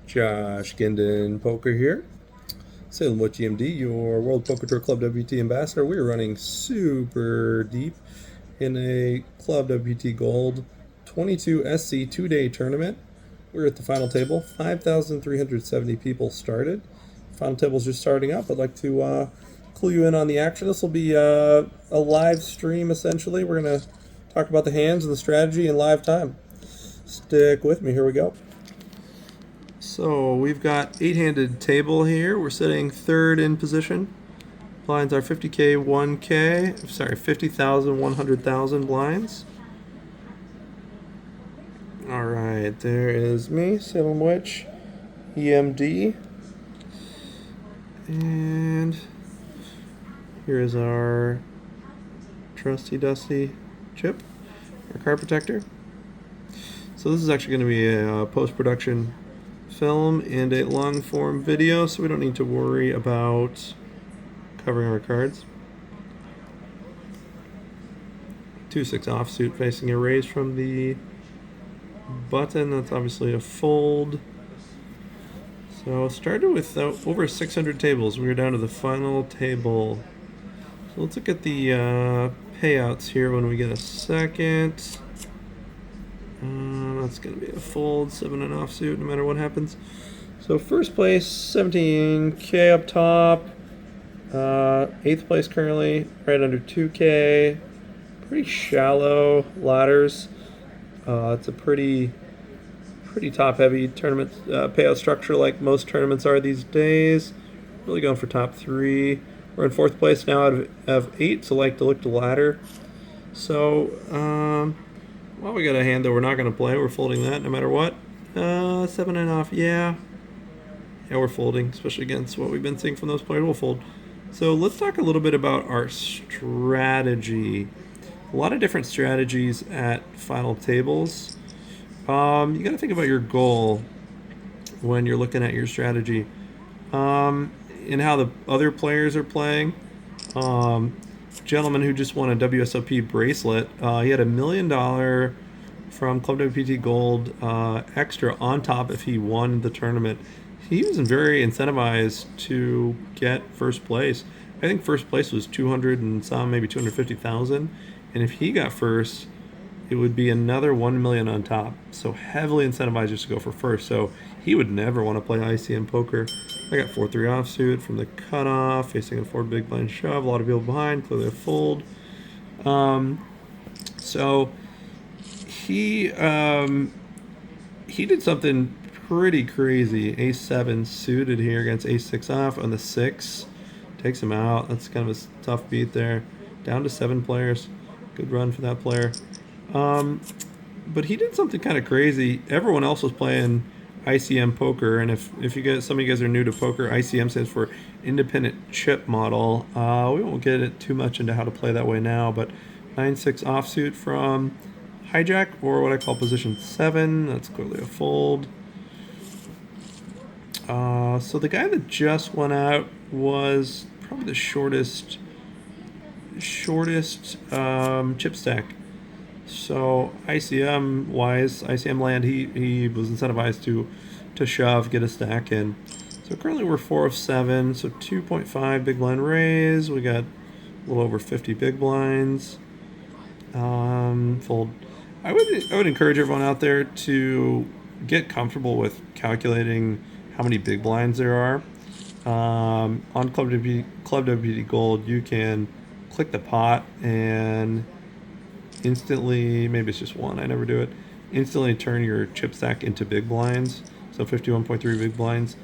Josh Ginden Poker here. Salem with GMD, your World Poker Tour Club WT ambassador. We're running super deep in a Club WT Gold 22 SC 2-day tournament. We're at the final table. 5,370 people started. Final table's just starting up. I'd like to clue you in on the action. This will be a live stream, essentially. We're going to talk about the hands and the strategy in live time. Stick with me. Here we go. So we've got 8-handed table here. We're sitting third in position. Blinds are 50K, 1K. Sorry, 50,000, 100,000 blinds. All right, there is me, Salem Witch, EMD. And here is our trusty dusty chip, our card protector. So this is actually going to be a post-production film and a long form video, so we don't need to worry about covering our cards. 2-6 offsuit facing a raise from the button. That's obviously a fold. So started with over 600 tables. We were down to the final table. So let's look at the payouts here when we get a second. That's going to be a fold, 7 and offsuit, no matter what happens. So first place, 17K up top. 8th place currently, right under 2K. Pretty shallow ladders. It's a pretty top-heavy tournament payout structure, like most tournaments are these days. Really going for top 3. We're in 4th place now out of 8, so like to look to ladder. So, well, we got a hand that we're not going to play. We're folding that no matter what. 7 and off, yeah. Yeah, we're folding, especially against what we've been seeing from those players. We'll fold. So let's talk a little bit about our strategy. A lot of different strategies at final tables. You got to think about your goal when you're looking at your strategy, and how the other players are playing. Gentleman who just won a WSOP bracelet, he had $1 million from Club WPT Gold extra on top if he won the tournament. He was very incentivized to get first place. I think first place was 200 and some, maybe 250,000, and if he got first, it would be another 1 million on top. So heavily incentivized just to go for first. So he would never want to play ICM poker. I got 4-3 offsuit from the cutoff, facing a 4 big blind shove. A lot of people behind, clearly a fold. So he did something pretty crazy. Ace-7 suited here against Ace-6 off on the 6. Takes him out. That's kind of a tough beat there. Down to 7 players. Good run for that player. But he did something kind of crazy. Everyone else was playing ICM poker, and if you guys, some of you guys are new to poker, ICM stands for Independent Chip Model. We won't get it too much into how to play that way now, but 9-6 offsuit from hijack, or what I call position 7. That's clearly a fold. So the guy that just went out was probably the shortest chip stack. So ICM wise, ICM land, he was incentivized to shove, get a stack in. So currently we're 4 of 7, so 2.5 big blind raise. We got a little over 50 big blinds. Fold. I would encourage everyone out there to get comfortable with calculating how many big blinds there are. On Club WPT Gold, you can click the pot and instantly, maybe it's just one, I never do it, instantly turn your chip stack into big blinds. So 51.3 big blinds.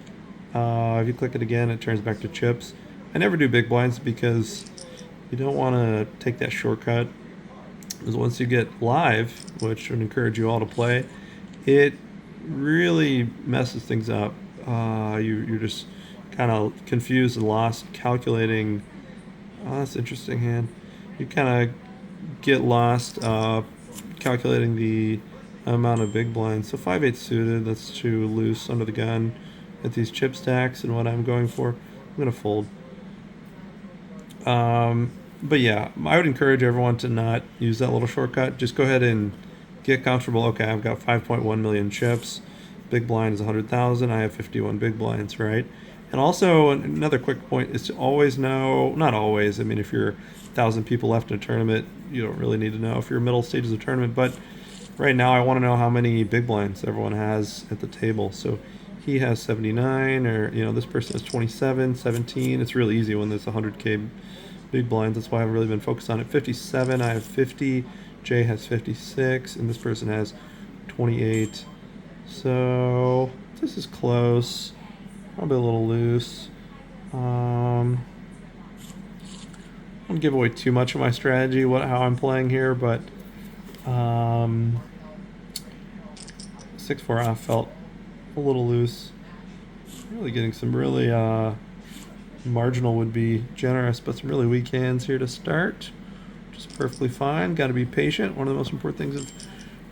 If you click it again, it turns back to chips. I never do big blinds because you don't want to take that shortcut. Because once you get live, which I would encourage you all to play, it really messes things up. You're just kind of confused and lost calculating. Oh, that's an interesting hand. You kind of get lost calculating the amount of big blinds. So 5-8 suited, that's too loose under the gun at these chip stacks, and what I'm going for, I'm going to fold. But yeah, I would encourage everyone to not use that little shortcut. Just go ahead and get comfortable. Okay, I've got 5.1 million chips. big blind is 100,000. I have 51 big blinds, right? And also another quick point is to always know, not always, I mean, if you're 1,000 people left in a tournament, you don't really need to know if you're middle stages of a tournament, but right now I want to know how many big blinds everyone has at the table. So he has 79, or, this person has 27, 17. It's really easy when there's 100K big blinds. That's why I've really been focused on it. 57, I have 50. Jay has 56, and this person has 28. So this is close. Probably a little loose. I won't give away too much of my strategy, how I'm playing here, but 6-4 off felt a little loose. Really getting some really marginal would be generous, but some really weak hands here to start, which is perfectly fine. Got to be patient. One of the most important things of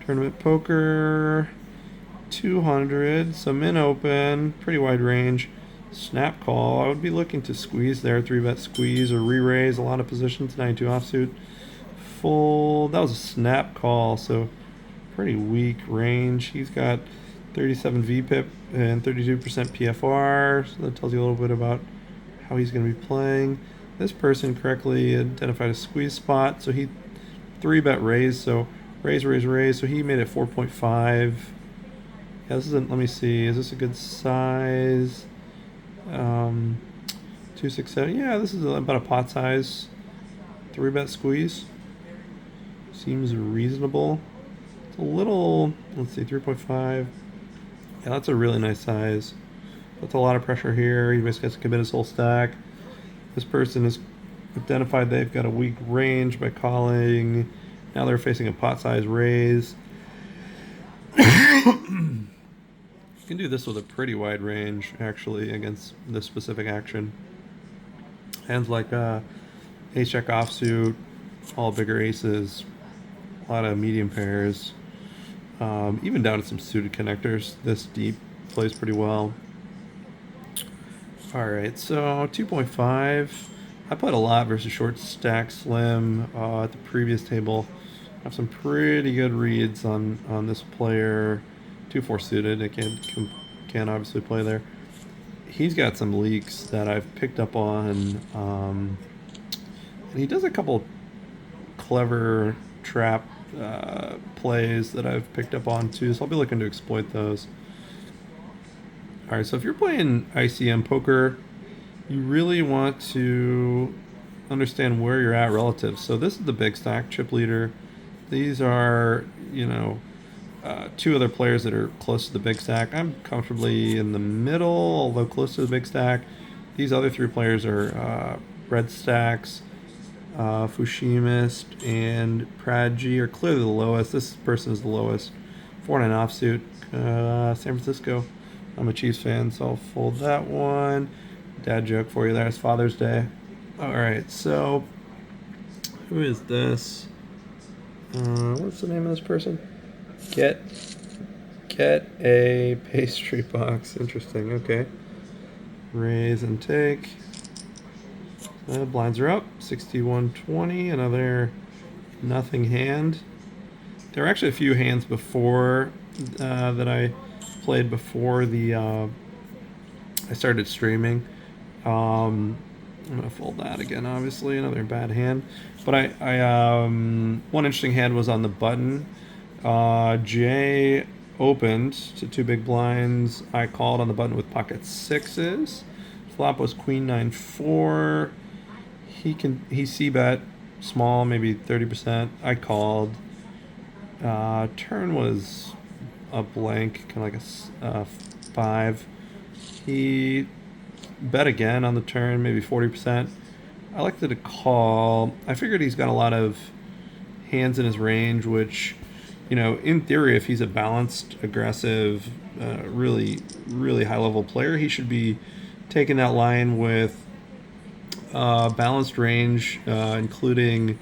tournament poker. 200, so min open, pretty wide range. Snap call, I would be looking to squeeze there, 3-bet squeeze or re-raise, a lot of positions, 92 offsuit. Fold, that was a snap call, so pretty weak range. He's got 37 VPIP and 32% PFR, so that tells you a little bit about how he's going to be playing. This person correctly identified a squeeze spot, so he 3-bet raise, so raise, so he made it 4.5. Yeah, this isn't, let me see, is this a good size? 267, yeah, this is about a pot size. 3-bet squeeze. Seems reasonable. It's a little, let's see, 3.5. Yeah, that's a really nice size. That's a lot of pressure here. He basically has to commit his whole stack. This person has identified they've got a weak range by calling. Now they're facing a pot size raise. You can do this with a pretty wide range, actually, against this specific action. Hands like ace-jack offsuit, all bigger aces, a lot of medium pairs, even down to some suited connectors. This deep plays pretty well. All right, so 2.5. I played a lot versus short stack slim at the previous table. I have some pretty good reads on this player. 2-4 suited. I can't obviously play there. He's got some leaks that I've picked up on. And he does a couple clever trap plays that I've picked up on too, so I'll be looking to exploit those. All right, so if you're playing ICM poker, you really want to understand where you're at relative. So this is the big stack chip leader. These are, two other players that are close to the big stack. I'm comfortably in the middle, although close to the big stack. These other 3 players are red stacks. Fushimist and Pradji are clearly the lowest. This person is the lowest. 4-9 offsuit. San Francisco. I'm a Chiefs fan, so I'll fold that one. Dad joke for you there. It's Father's Day. All right, so who is this? What's the name of this person? Get a pastry box. Interesting. Okay. Raise and take. Blinds are up. 61-20. Another nothing hand. There were actually a few hands before that I played before I started streaming. I'm gonna fold that again. Obviously, another bad hand. But I one interesting hand was on the button. Jay opened to 2 big blinds. I called on the button with pocket 6s. Flop was queen 9-4. He c-bet small, maybe 30%. I called. Turn was a blank, kind of like a 5. He bet again on the turn, maybe 40%. I liked to call. I figured he's got a lot of hands in his range, which, in theory, if he's a balanced, aggressive, really, really high-level player, he should be taking that line with balanced range, including,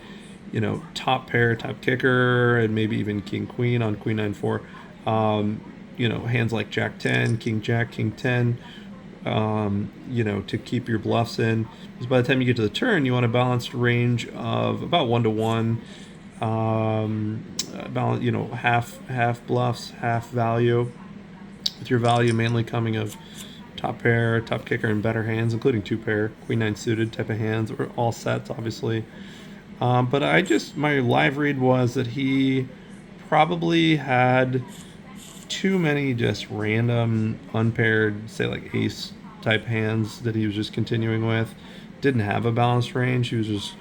top pair, top kicker, and maybe even king-queen on queen 9-4. Hands like jack 10, king jack, king 10, to keep your bluffs in. Because by the time you get to the turn, you want a balanced range of about 1-to-1. Balance, half bluffs, half value. with your value mainly coming of top pair, top kicker, and better hands, including two pair, queen nine suited type of hands, or all sets, obviously. But my live read was that he probably had too many just random unpaired, say like ace type hands that he was just continuing with. Didn't have a balanced range. He was just,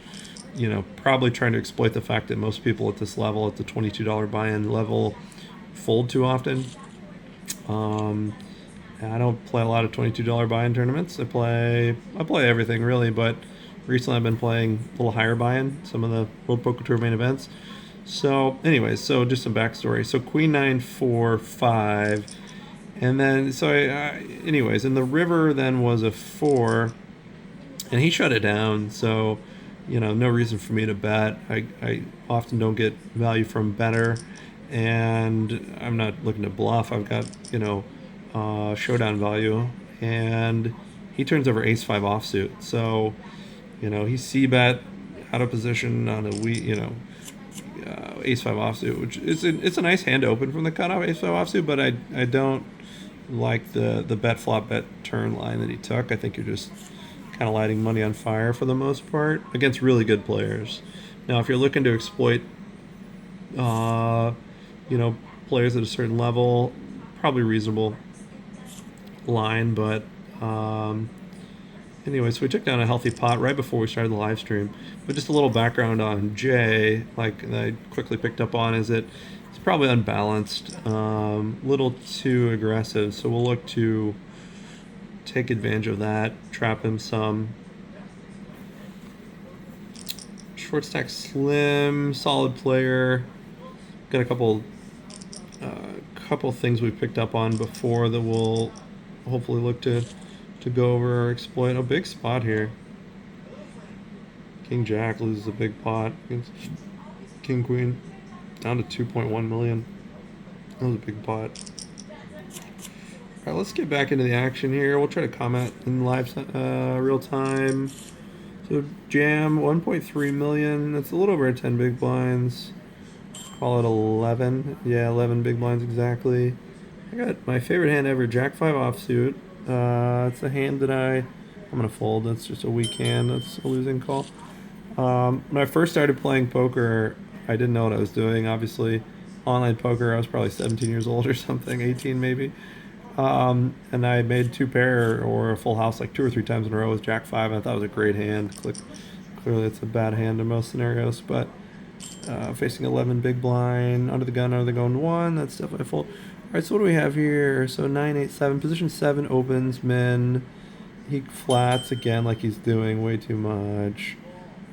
probably trying to exploit the fact that most people at this level, at the $22 buy-in level, fold too often. I don't play a lot of $22 buy-in tournaments. I play everything really, but recently I've been playing a little higher buy-in, some of the World Poker Tour main events. So, anyways, so just some backstory. So Queen 9 4 5, and then anyways, and the river then was a 4, and he shut it down. So, no reason for me to bet. I often don't get value from better, and I'm not looking to bluff. I've got showdown value, and he turns over ace 5 offsuit. So, he c-bet out of position on ace 5 offsuit, which it's a nice hand to open from the cutoff ace 5 offsuit, but I don't like the bet flop bet turn line that he took. I think you're just kind of lighting money on fire for the most part against really good players. Now, if you're looking to exploit, players at a certain level, probably reasonable line, but anyway, so we took down a healthy pot right before we started the live stream. But just a little background on Jay, like I quickly picked up on, is that it's probably unbalanced, little too aggressive. So we'll look to take advantage of that, trap him some. Short stack slim, solid player. Got a couple things we picked up on before that we'll hopefully look to go over or exploit. A big spot here. King Jack loses a big pot against King Queen, down to 2.1 million. That was a big pot. All right, let's get back into the action here. We'll try to comment in live real time. So jam 1.3 million. That's a little over 10 big blinds. Call it 11. Yeah, 11 big blinds exactly. I got my favorite hand ever, Jack 5 offsuit. It's a hand that I'm gonna fold. That's just a weak hand. That's a losing call. When I first started playing poker, I didn't know what I was doing. Obviously, online poker, I was probably 17 years old or something, 18 maybe. And I made two pair or a full house like 2 or 3 times in a row with Jack 5. And I thought it was a great hand. Clearly, it's a bad hand in most scenarios, but facing 11 big blind, under the gun 1. That's definitely a fold. All right, so what do we have here? So 9, 8, 7. Position 7 opens, min. He flats again like he's doing way too much.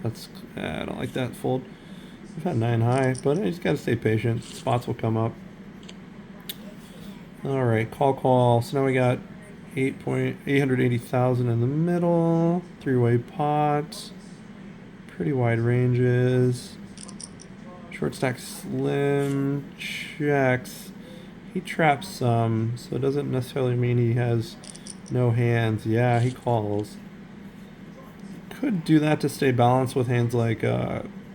I don't like that fold. We've had 9 high, but I just got to stay patient. Spots will come up. All right, call. So now we got 880,000 in the middle. 3-way pot. Pretty wide ranges. Short stack slim. Checks. He traps some, so it doesn't necessarily mean he has no hands. Yeah, he calls. Could do that to stay balanced with hands like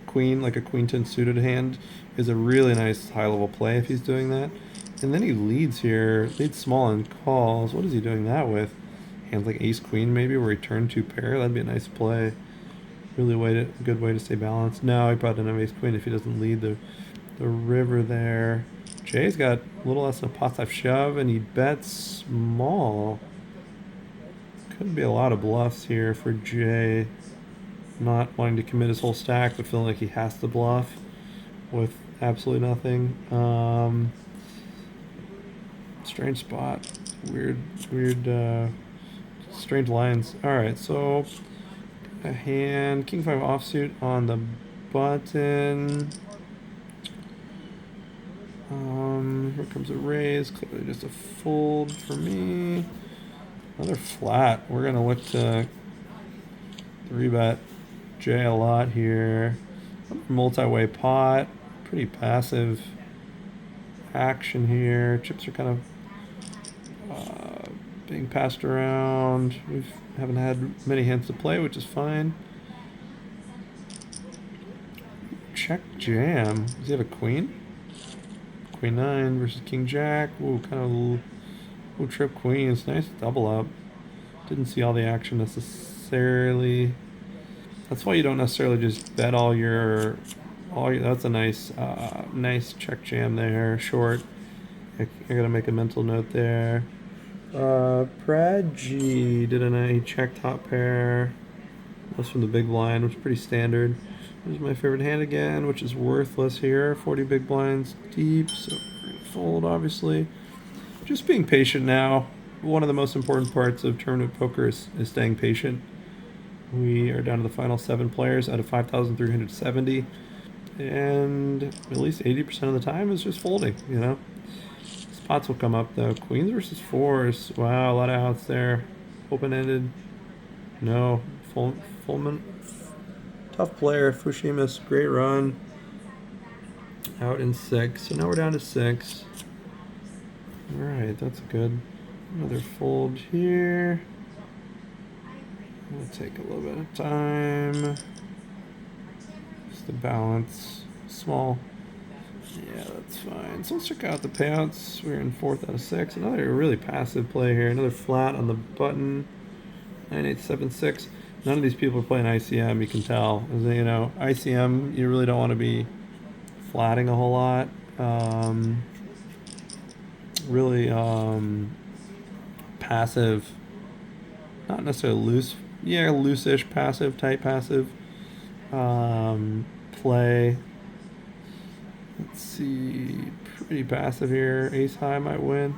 queen, like a queen 10 suited hand is a really nice high level play if he's doing that. And then he leads here, leads small and calls. What is he doing that with? Hands like ace queen maybe, where he turned 2 pair. That'd be a nice play. Really good way to stay balanced. No, he probably doesn't have ace queen if he doesn't lead the river there. Jay's got a little less than a pot size shove, and he bets small. Could be a lot of bluffs here for Jay. Not wanting to commit his whole stack, but feeling like he has to bluff with absolutely nothing. Strange spot. Weird, strange lines. Alright, so a hand, King 5 offsuit on the button. Here comes a raise, clearly just a fold for me. Another flat. We're gonna look to 3-bet Jay a lot here. Multi-way pot, pretty passive action here. Chips are kind of being passed around. We haven't had many hands to play, which is fine. Check jam. Does he have a queen? Queen 9 versus King Jack. Ooh, kind of Ooh, trip queens. Nice double up. Didn't see all the action necessarily. That's why you don't necessarily just bet that's a nice check jam there. Short. I gotta make a mental note there. Brad G did he checked top pair. That's from the big blind, which is pretty standard. Here's my favorite hand again, which is worthless here. 40 big blinds deep, so fold obviously. Just being patient now. One of the most important parts of tournament poker is staying patient. We are down to the final 7 players out of 5,370, and at least 80% of the time is just folding, you know. Spots will come up though. Queens versus fours. Wow, a lot of outs there. Open-ended. No. Fullman. Tough player. Fushima's great run. Out in 6. So now we're down to 6. Alright, that's good. Another fold here. It'll take a little bit of time. Just the balance. Small. Yeah, that's fine. So let's check out the payouts. We're in 4th out of 6. Another really passive play here. Another flat on the button. 9876. None of these people are playing ICM, you can tell. You know, ICM, you really don't want to be flatting a whole lot. Really passive. Not necessarily loose. Yeah, loose-ish passive, tight passive. Play. Let's see. Pretty passive here. Ace high might win.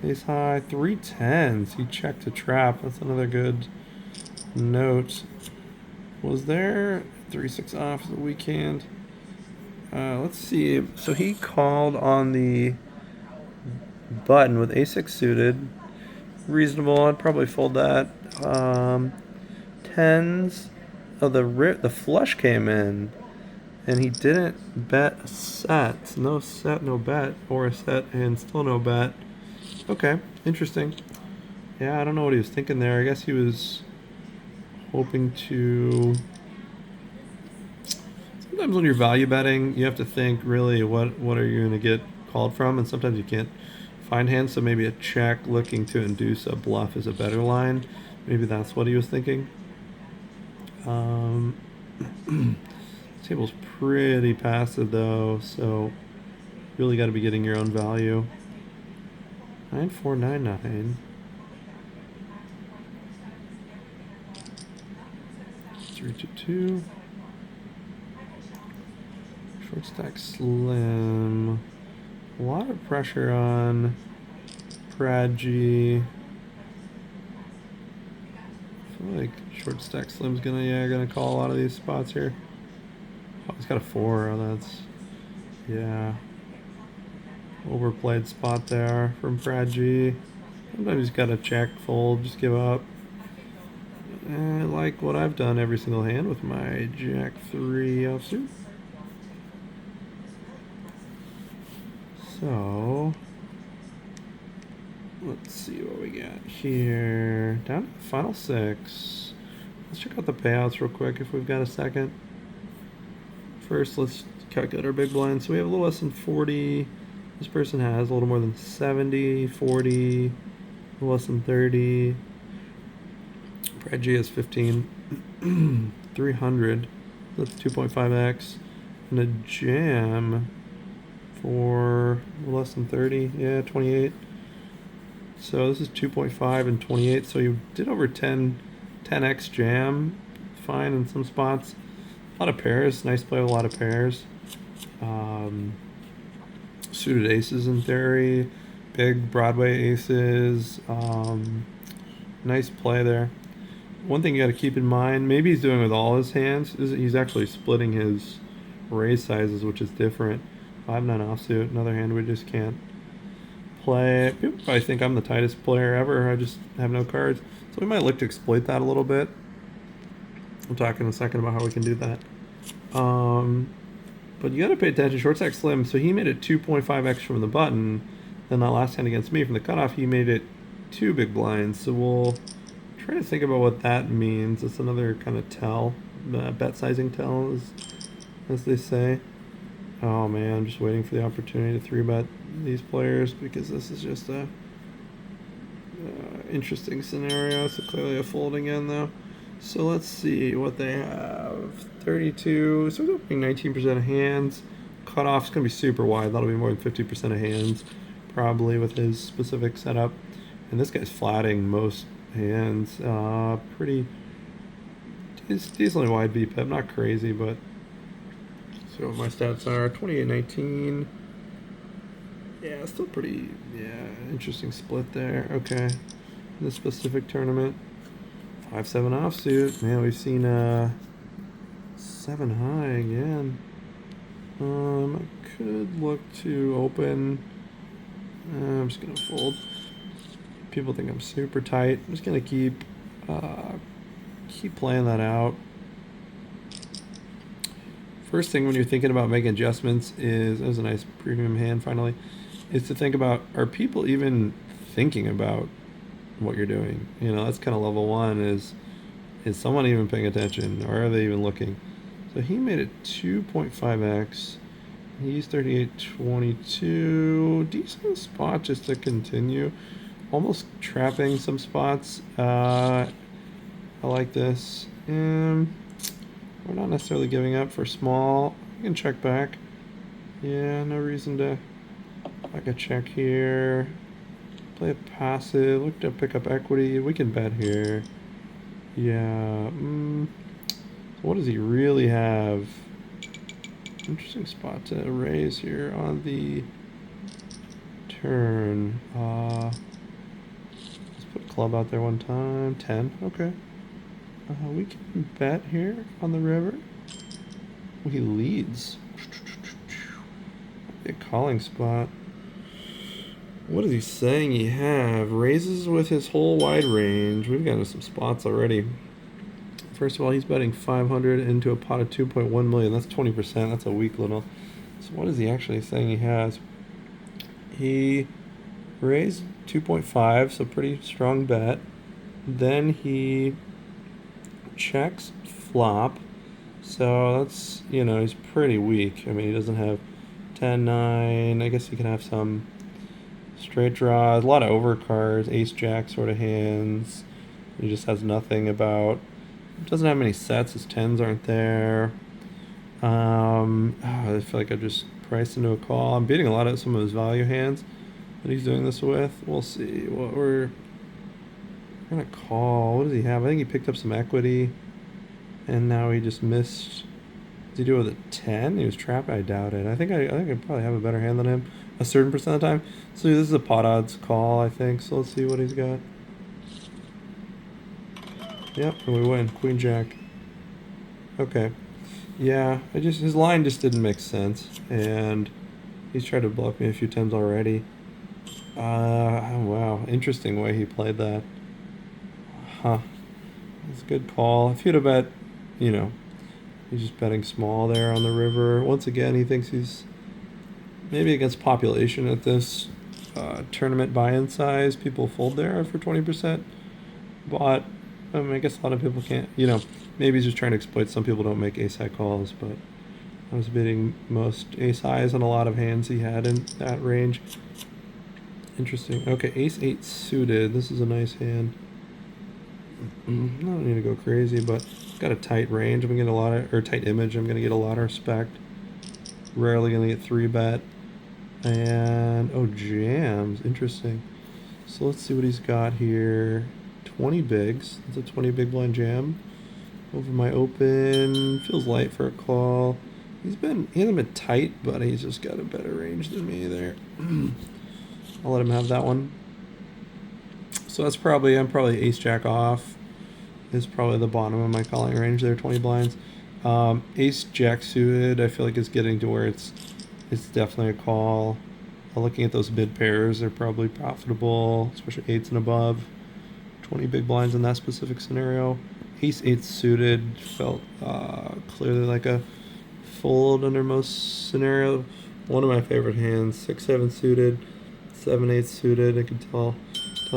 Ace high. 3 10s. He checked a trap. That's another good note. Was there 3-6 off the weekend? Let's see. So he called on the button with A6 suited. Reasonable. I'd probably fold that. 10s. Oh, the flush came in, and he didn't bet a set. No set, no bet, or a set and still no bet. Okay, interesting. Yeah, I don't know what he was thinking there. I guess he was hoping to. Sometimes when you're value betting, you have to think really what are you going to get called from, and sometimes you can't find hands. So maybe a check looking to induce a bluff is a better line. Maybe that's what he was thinking. Table's pretty passive though, so really got to be getting your own value. 9499. 3-2. Short stack slim. A lot of pressure on Pragi. I feel like short stack slim's gonna call a lot of these spots here. Oh, he's got a 4. Oh, that's yeah. Overplayed spot there from Pragi. Sometimes he's got to check, fold, just give up. I like what I've done every single hand with my Jack 3 offsuit. So let's see what we got here. Down to the final 6. Let's check out the payouts real quick if we've got a second. First, let's calculate our big blind. So we have a little less than 40. This person has a little more than 70, 40, a little less than 30. Brad G has 15. 300. That's 2.5x. And a jam for less than 30. Yeah, 28. So this is 2.5 and 28. So you did over 10x jam. Fine in some spots. A lot of pairs. Nice play with a lot of pairs. Suited aces in theory. Big Broadway aces. Nice play there. One thing you got to keep in mind, maybe he's doing with all his hands, is he's actually splitting his raise sizes, which is different. 5-9 offsuit, another hand we just can't play. People probably think I'm the tightest player ever. I just have no cards. So we might look to exploit that a little bit. We'll talk in a second about how we can do that. But you got to pay attention. Short stack slim, so he made it 2.5x from the button. Then that last hand against me from the cutoff, he made it 2 big blinds. So we'll try to think about what that means. It's another kind of tell, bet sizing tell, as they say. Oh man, I'm just waiting for the opportunity to 3-bet these players because this is just a Interesting scenario. So clearly a folding in though. So let's see what they have. 32. So it's opening 19% of hands. Cutoff's gonna be super wide. That'll be more than 50% of hands, probably with his specific setup. And this guy's flatting most hands. Pretty decently wide VPIP. Not crazy, but so my stats are 28-19. Yeah, still pretty. Yeah, interesting split there. Okay, in this specific tournament, 5-7 offsuit. Man, we've seen 7 high again. Could look to open. I'm just gonna fold. People think I'm super tight. I'm just gonna keep playing that out. First thing when you're thinking about making adjustments is, there's a nice premium hand finally, is to think about, are people even thinking about what you're doing? You know, that's kind of level one, is someone even paying attention, or are they even looking? So he made it 2.5x. He's 38.22. Decent spot just to continue. Almost trapping some spots. I like this. We're not necessarily giving up for small. We can check back. Yeah, no reason to like a check here. Play a passive. Look to pick up equity. We can bet here. Yeah. What does he really have? Interesting spot to raise here on the turn. Let's put club out there one time. 10. Okay. We can bet here on the river. Oh, he leads. A calling spot. What is he saying he have? Raises with his whole wide range. We've gotten some spots already. First of all, he's betting 500 into a pot of 2.1 million. That's 20%. That's a weak little. So what is he actually saying he has? He raised 2.5, so pretty strong bet. Then he checks flop. So that's, you know, he's pretty weak. I mean, he doesn't have 10-9. I guess he can have some straight draws, a lot of overcards, ace-jack sort of hands. He just has nothing about. Doesn't have many sets. His 10s aren't there. I feel like I just priced into a call. I'm beating a lot of some of his value hands that he's doing this with. We'll see what we're gonna call. What does he have? I think he picked up some equity, and now he just missed. Did he do it with a 10? He was trapped. I doubt it. I think I probably have a better hand than him a certain percent of the time. So this is a pot odds call, I think. So let's see what he's got. Yep, and we win. Queen Jack. Okay. Yeah, his line just didn't make sense, and he's tried to bluff me a few times already. Wow, interesting way he played that. Huh. It's a good call. If he'd have bet, you know, he's just betting small there on the river. Once again, he thinks he's maybe against population at this tournament buy-in size. People fold there for 20%. But I guess a lot of people can't, you know, maybe he's just trying to exploit. Some people don't make ace high calls, but I was bidding most ace highs on a lot of hands he had in that range. Interesting. Okay, ace 8 suited. This is a nice hand. I don't need to go crazy, but got a tight range. I'm gonna get a lot of, or tight image. I'm gonna get a lot of respect. Rarely gonna get 3-bet. And oh, jams. Interesting. So let's see what he's got here. 20 bigs. That's a 20 big blind jam. Over my open. Feels light for a call. He hasn't been tight, but he's just got a better range than me there. I'll let him have that one. So that's probably, I'm probably ace jack off. Is probably the bottom of my calling range there, 20 blinds. Ace jack suited, I feel like it's getting to where it's definitely a call. Looking at those mid pairs, they're probably profitable, especially 8s and above. 20 big blinds in that specific scenario. Ace 8 suited felt clearly like a fold under most scenario. One of my favorite hands. 6-7 suited, 7-8 suited. I can tell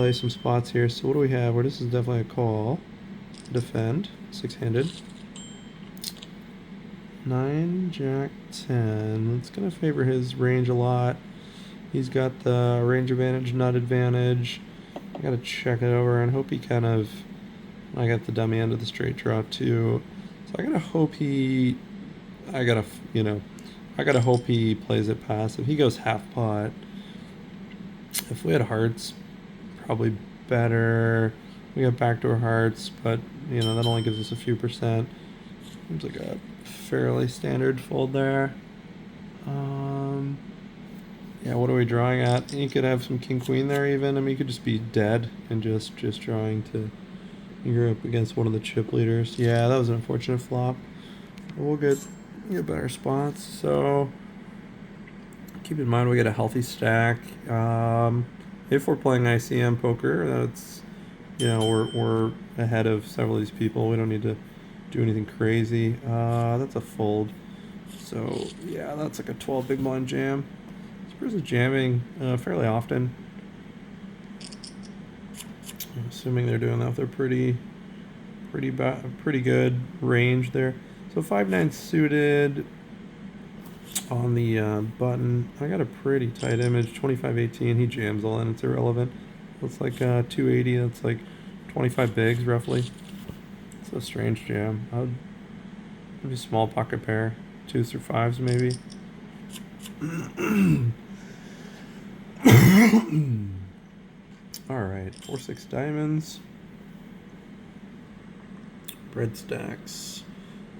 you some spots here. So what do we have? Where this is definitely a call. Defend, 6-handed. 9 jack 10. It's gonna favor his range a lot. He's got the range advantage, nut advantage. I gotta check it over and hope he kind of. I got the dummy end of the straight draw too, so I gotta hope he. I gotta I gotta hope he plays it passive. He goes half pot. If we had hearts, probably better. We got backdoor hearts, but that only gives us a few percent. Seems like a fairly standard fold there. Yeah, what are we drawing at? You could have some king queen there even. I mean, you could just be dead and just trying to. You're up against one of the chip leaders. Yeah, that was an unfortunate flop. We'll get better spots. So keep in mind we get a healthy stack. If we're playing ICM poker, that's we're ahead of several of these people. We don't need to do anything crazy. That's a fold. So yeah, that's like a 12 big blind jam. This person's jamming fairly often. I'm assuming they're doing that with their pretty good range there. So 5-9 suited on the button. I got a pretty tight image. 25-18. He jams all in. It's irrelevant. Looks like 280. That's like 25 bigs roughly. It's a strange jam. I would maybe small pocket pair, 2s through 5s maybe. All right, 4-6 diamonds. Bread stacks.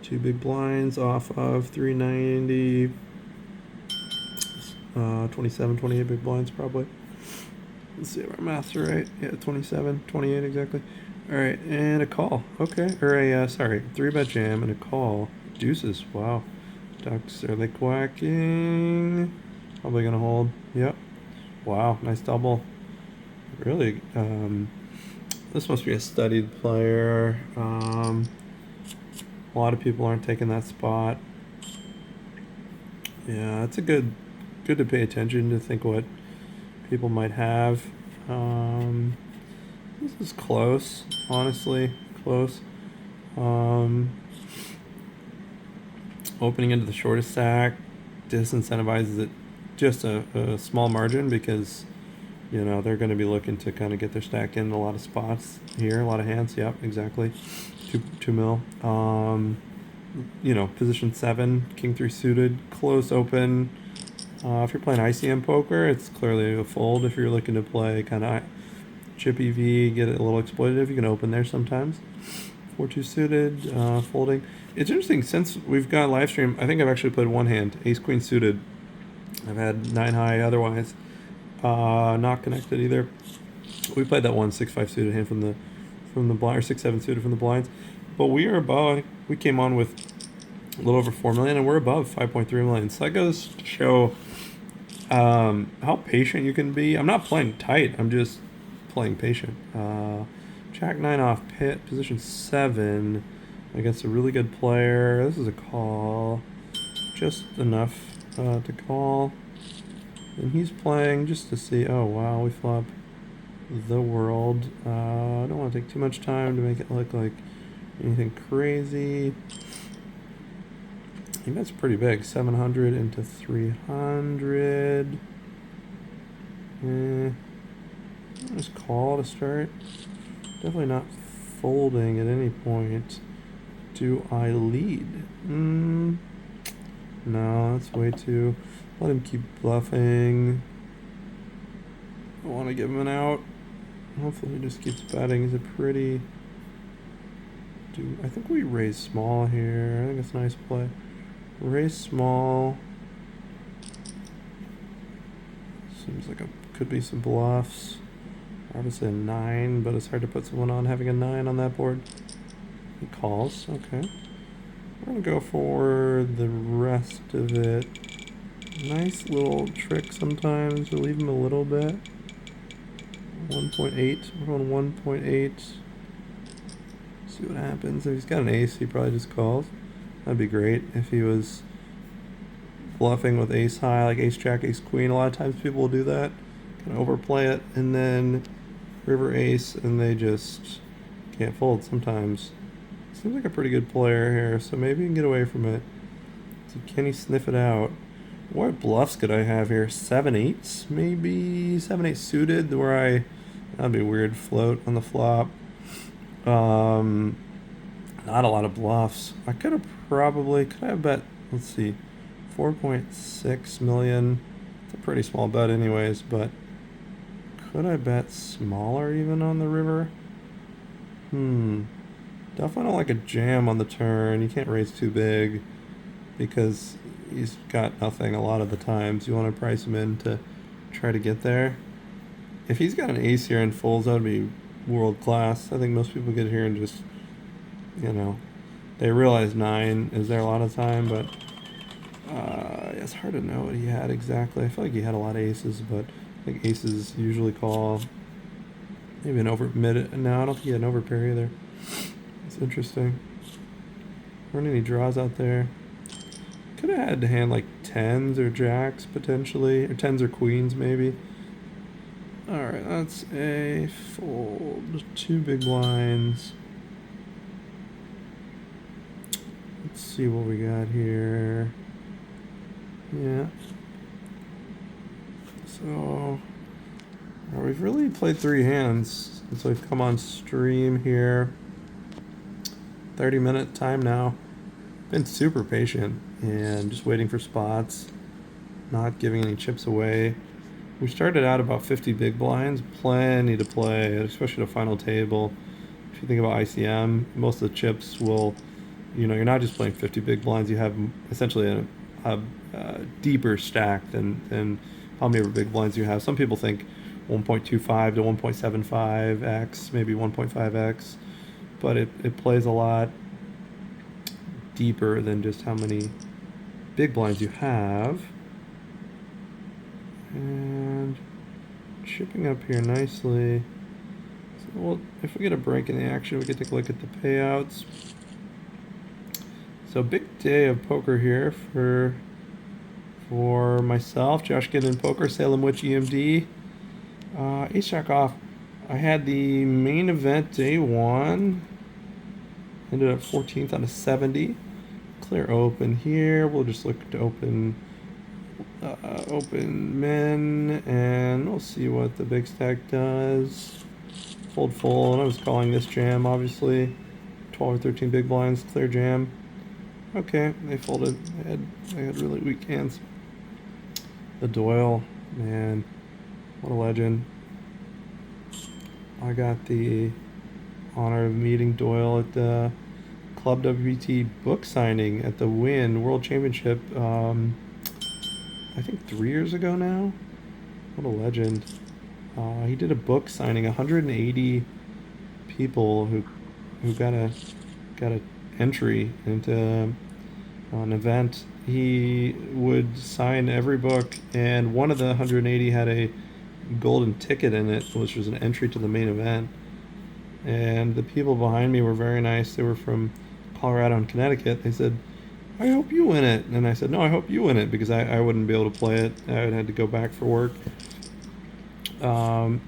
2 big blinds off of 390. 27, 28 big blinds probably. Let's see if our maths are right. Yeah, 27, 28 exactly. All right, and a call. Okay, or a, sorry, 3-bet jam and a call. Deuces, wow. Ducks, are they quacking? Probably gonna hold. Yep. Wow, nice double. Really, this must be a studied player. A lot of people aren't taking that spot. Yeah, it's a good to pay attention to think what people might have. This is close, honestly, close. Opening into the shortest stack disincentivizes it just a small margin because they're going to be looking to kind of get their stack in a lot of spots here, a lot of hands. Yep, exactly. 2 mil. Position 7, king 3 suited, close open. If you're playing ICM poker, it's clearly a fold. If you're looking to play kind of chip EV, get it a little exploitative, you can open there sometimes. 4-2 suited, folding. It's interesting, since we've got live stream, I think I've actually played one hand, ace queen suited. I've had 9 high otherwise. Not connected either. We played that one 6-5 suited hand from the blind, or 6-7 suited from the blinds. But we are above. We came on with a little over 4 million, and we're above 5.3 million. So that goes to show how patient you can be. I'm not playing tight. I'm just playing patient. Jack 9 off pit, position 7 against a really good player. This is a call, just enough to call. And he's playing just to see. Oh wow, we flop the world. I don't want to take too much time to make it look like anything crazy. I think that's pretty big. 700 into 300. Just call to start. Definitely not folding at any point. Do I lead? No, that's way too. Let him keep bluffing. I want to give him an out. Hopefully he just keeps betting. He's a pretty... I think we raise small here. I think it's a nice play. Raise small. Seems like could be some bluffs. Obviously a 9, but it's hard to put someone on having a 9 on that board. He calls. Okay. We're going to go for the rest of it. Nice little trick sometimes to leave him a little bit. 1.8. We're on 1.8. See what happens. If he's got an ace, he probably just calls. That'd be great if he was bluffing with ace high, like ace jack, ace queen. A lot of times people will do that, kind of overplay it, and then river ace, and they just can't fold sometimes. Seems like a pretty good player here, so maybe you can get away from it. So can he sniff it out? What bluffs could I have here? 7-8s, maybe 7-8 suited, where I That'd be a weird float on the flop. Um, Not a lot of bluffs. I could have could I have bet, let's see, 4.6 million. It's a pretty small bet anyways, but could I bet smaller even on the river? Definitely don't like a jam on the turn. You can't raise too big because he's got nothing a lot of the times. You want to price him in to try to get there. If he's got an ace here and folds, that would be world class. I think most people get here and just, you know, they realize 9 is there a lot of time, but it's hard to know what he had exactly. I feel like he had a lot of aces, but I think aces usually call. Maybe an over mid. No, I don't think he had an overpair either. It's interesting. Weren't any draws out there. Could have had to hand like 10s or jacks potentially, or 10s or queens maybe. Alright, that's a fold. 2 big blinds. Let's see what we got here. Yeah. So, we've really played 3 hands since we've come on stream here. 30-minute time now. Been super patient and just waiting for spots, not giving any chips away. We started out about 50 big blinds, plenty to play, especially the final table. If you think about ICM, most of the chips will, you're not just playing 50 big blinds, you have essentially a deeper stack than how many big blinds you have. Some people think 1.25 to 1.75x, maybe 1.5x, but it plays a lot deeper than just how many big blinds you have. And shipping up here nicely. So if we get a break in the action, we can take a look at the payouts. So big day of poker here for myself, Josh Giddin in poker, Salem Witch EMD. Ace Jack off. I had the main event day 1. Ended up 14th on a 70. Clear open here. We'll just look to open men, and we'll see what the big stack does. Fold full, and I was calling this jam, obviously. 12 or 13 big blinds, clear jam. Okay, they folded. They had really weak hands. The Doyle, man, what a legend. I got the honor of meeting Doyle at the Club WBT book signing at the Wynn World Championship, I think 3 years ago now. What a legend. He did a book signing, 180 people who got a entry into an event. He would sign every book, and one of the 180 had a golden ticket in it, which was an entry to the main event. And the people behind me were very nice. They were from Colorado and Connecticut. They said, I hope you win it. And I said, no, I hope you win it, because I wouldn't be able to play it. I would have to go back for work. I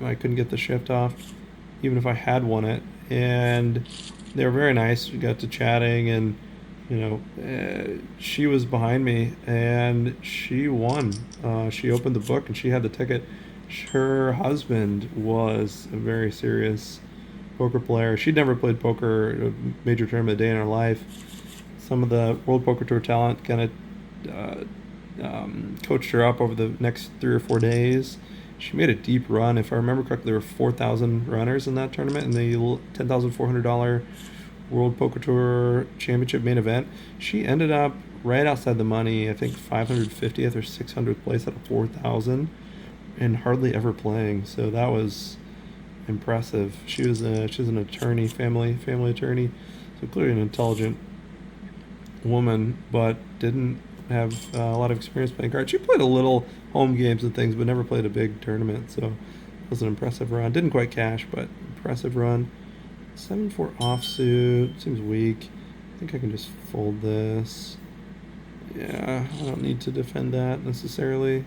couldn't get the shift off, even if I had won it. And they were very nice. We got to chatting, and she was behind me, and she won. She opened the book, and she had the ticket. Her husband was a very serious poker player. She'd never played poker, a major tournament a day in her life. Some of the World Poker Tour talent kind of coached her up over the next 3 or 4 days. She made a deep run. If I remember correctly, there were 4,000 runners in that tournament in the $10,400 World Poker Tour Championship main event. She ended up right outside the money, I think 550th or 600th place out of 4,000, and hardly ever playing. So that was impressive. She was an attorney, family attorney, so clearly an intelligent woman, but didn't have a lot of experience playing cards. She played a little home games and things, but never played a big tournament. So it was an impressive run. Didn't quite cash, but impressive run. 7-4 offsuit seems weak. I think I can just fold this. Yeah, I don't need to defend that necessarily.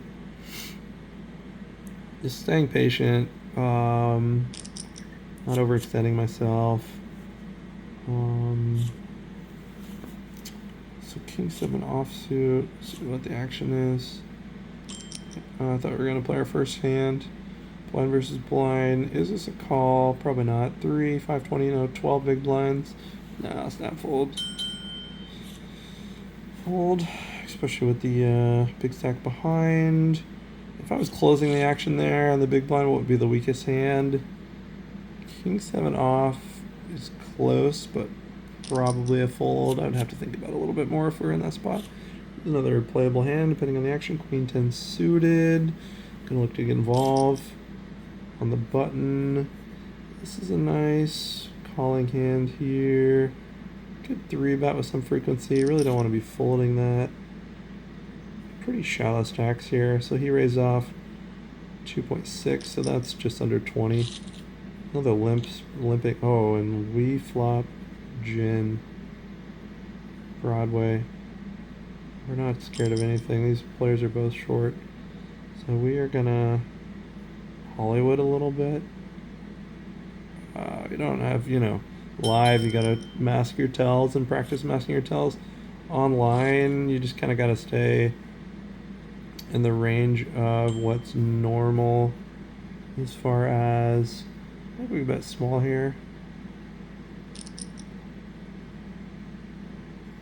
Just staying patient. Not overextending myself. So King 7 offsuit. Let's see what the action is. I thought we were going to play our first hand. Blind versus blind. Is this a call? Probably not. 3, 520, no, 12 big blinds. No, snap fold. Fold, especially with the big stack behind. If I was closing the action there on the big blind, what would be the weakest hand? King 7 off is close, but probably a fold. I would have to think about it a little bit more if we're in that spot. Another playable hand, depending on the action. Queen 10 suited. Gonna look to get involved on the button. This is a nice calling hand here. Good 3-bet with some frequency. Really don't want to be folding that. Pretty shallow stacks here. So he raised off 2.6, so that's just under 20. Another limping. Oh, and we flop gin. Broadway. We're not scared of anything. These players are both short. So we are gonna Hollywood a little bit. You don't have, live, you gotta mask your tells and practice masking your tells. Online, you just kind of gotta stay in the range of what's normal as far as, I think we bet small here.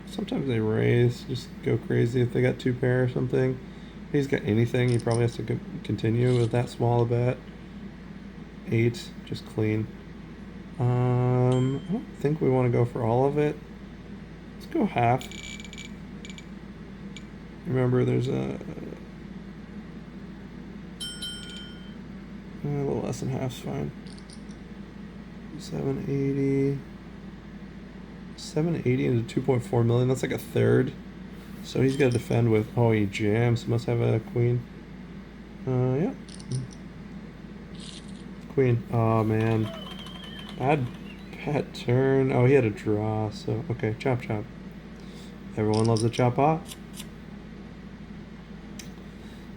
Sometimes they raise, just go crazy if they got 2 pair or something. If he's got anything, he probably has to continue with that small a bet. 8, just clean. I don't think we want to go for all of it. Let's go half. Remember, there's a little less than half's fine. 780. 780 into 2.4 million. That's like a third. So he's got to defend with. Oh, he jams. Must have a queen. Yeah. Queen. Oh man. Bad turn. Oh, he had a draw. So okay, chop chop. Everyone loves a chop off.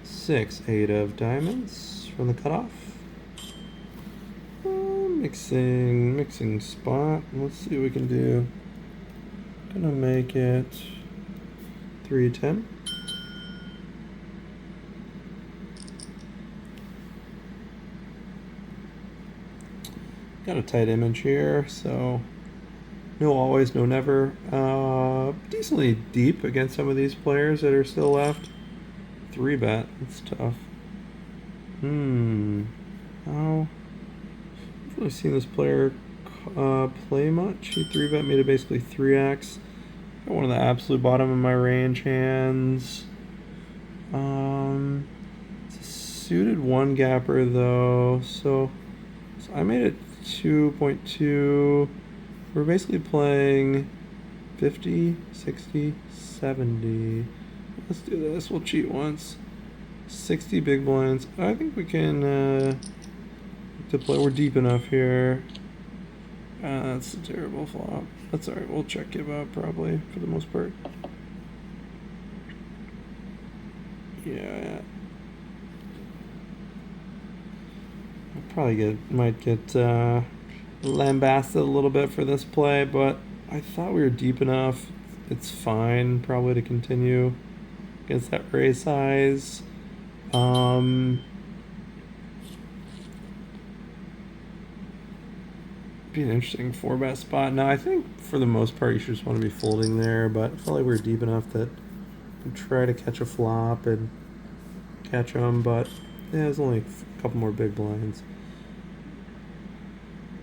6, 8 of diamonds from the cutoff. Mixing spot. Let's see what we can do. Gonna make it 310. Got a tight image here, so no always, no never. Decently deep against some of these players that are still left. 3-bet, that's tough. Oh. I've really seen this player play much. He 3-bet me to basically 3x. Got one of the absolute bottom of my range hands. It's a suited 1-gapper though, so I made it 2.2. We're basically playing 50, 60, 70. Let's do this. We'll cheat once. 60 big blinds. I think we can deploy. We're deep enough here. That's a terrible flop. That's alright. We'll check give up probably for the most part. Yeah. I'll probably might get lambasted a little bit for this play, but I thought we were deep enough. It's fine probably to continue against that raise size. Be an interesting 4-bet spot. Now I think for the most part you should just want to be folding there, but I felt like we were deep enough that we try to catch a flop and catch them, but yeah, there's only a couple more big blinds.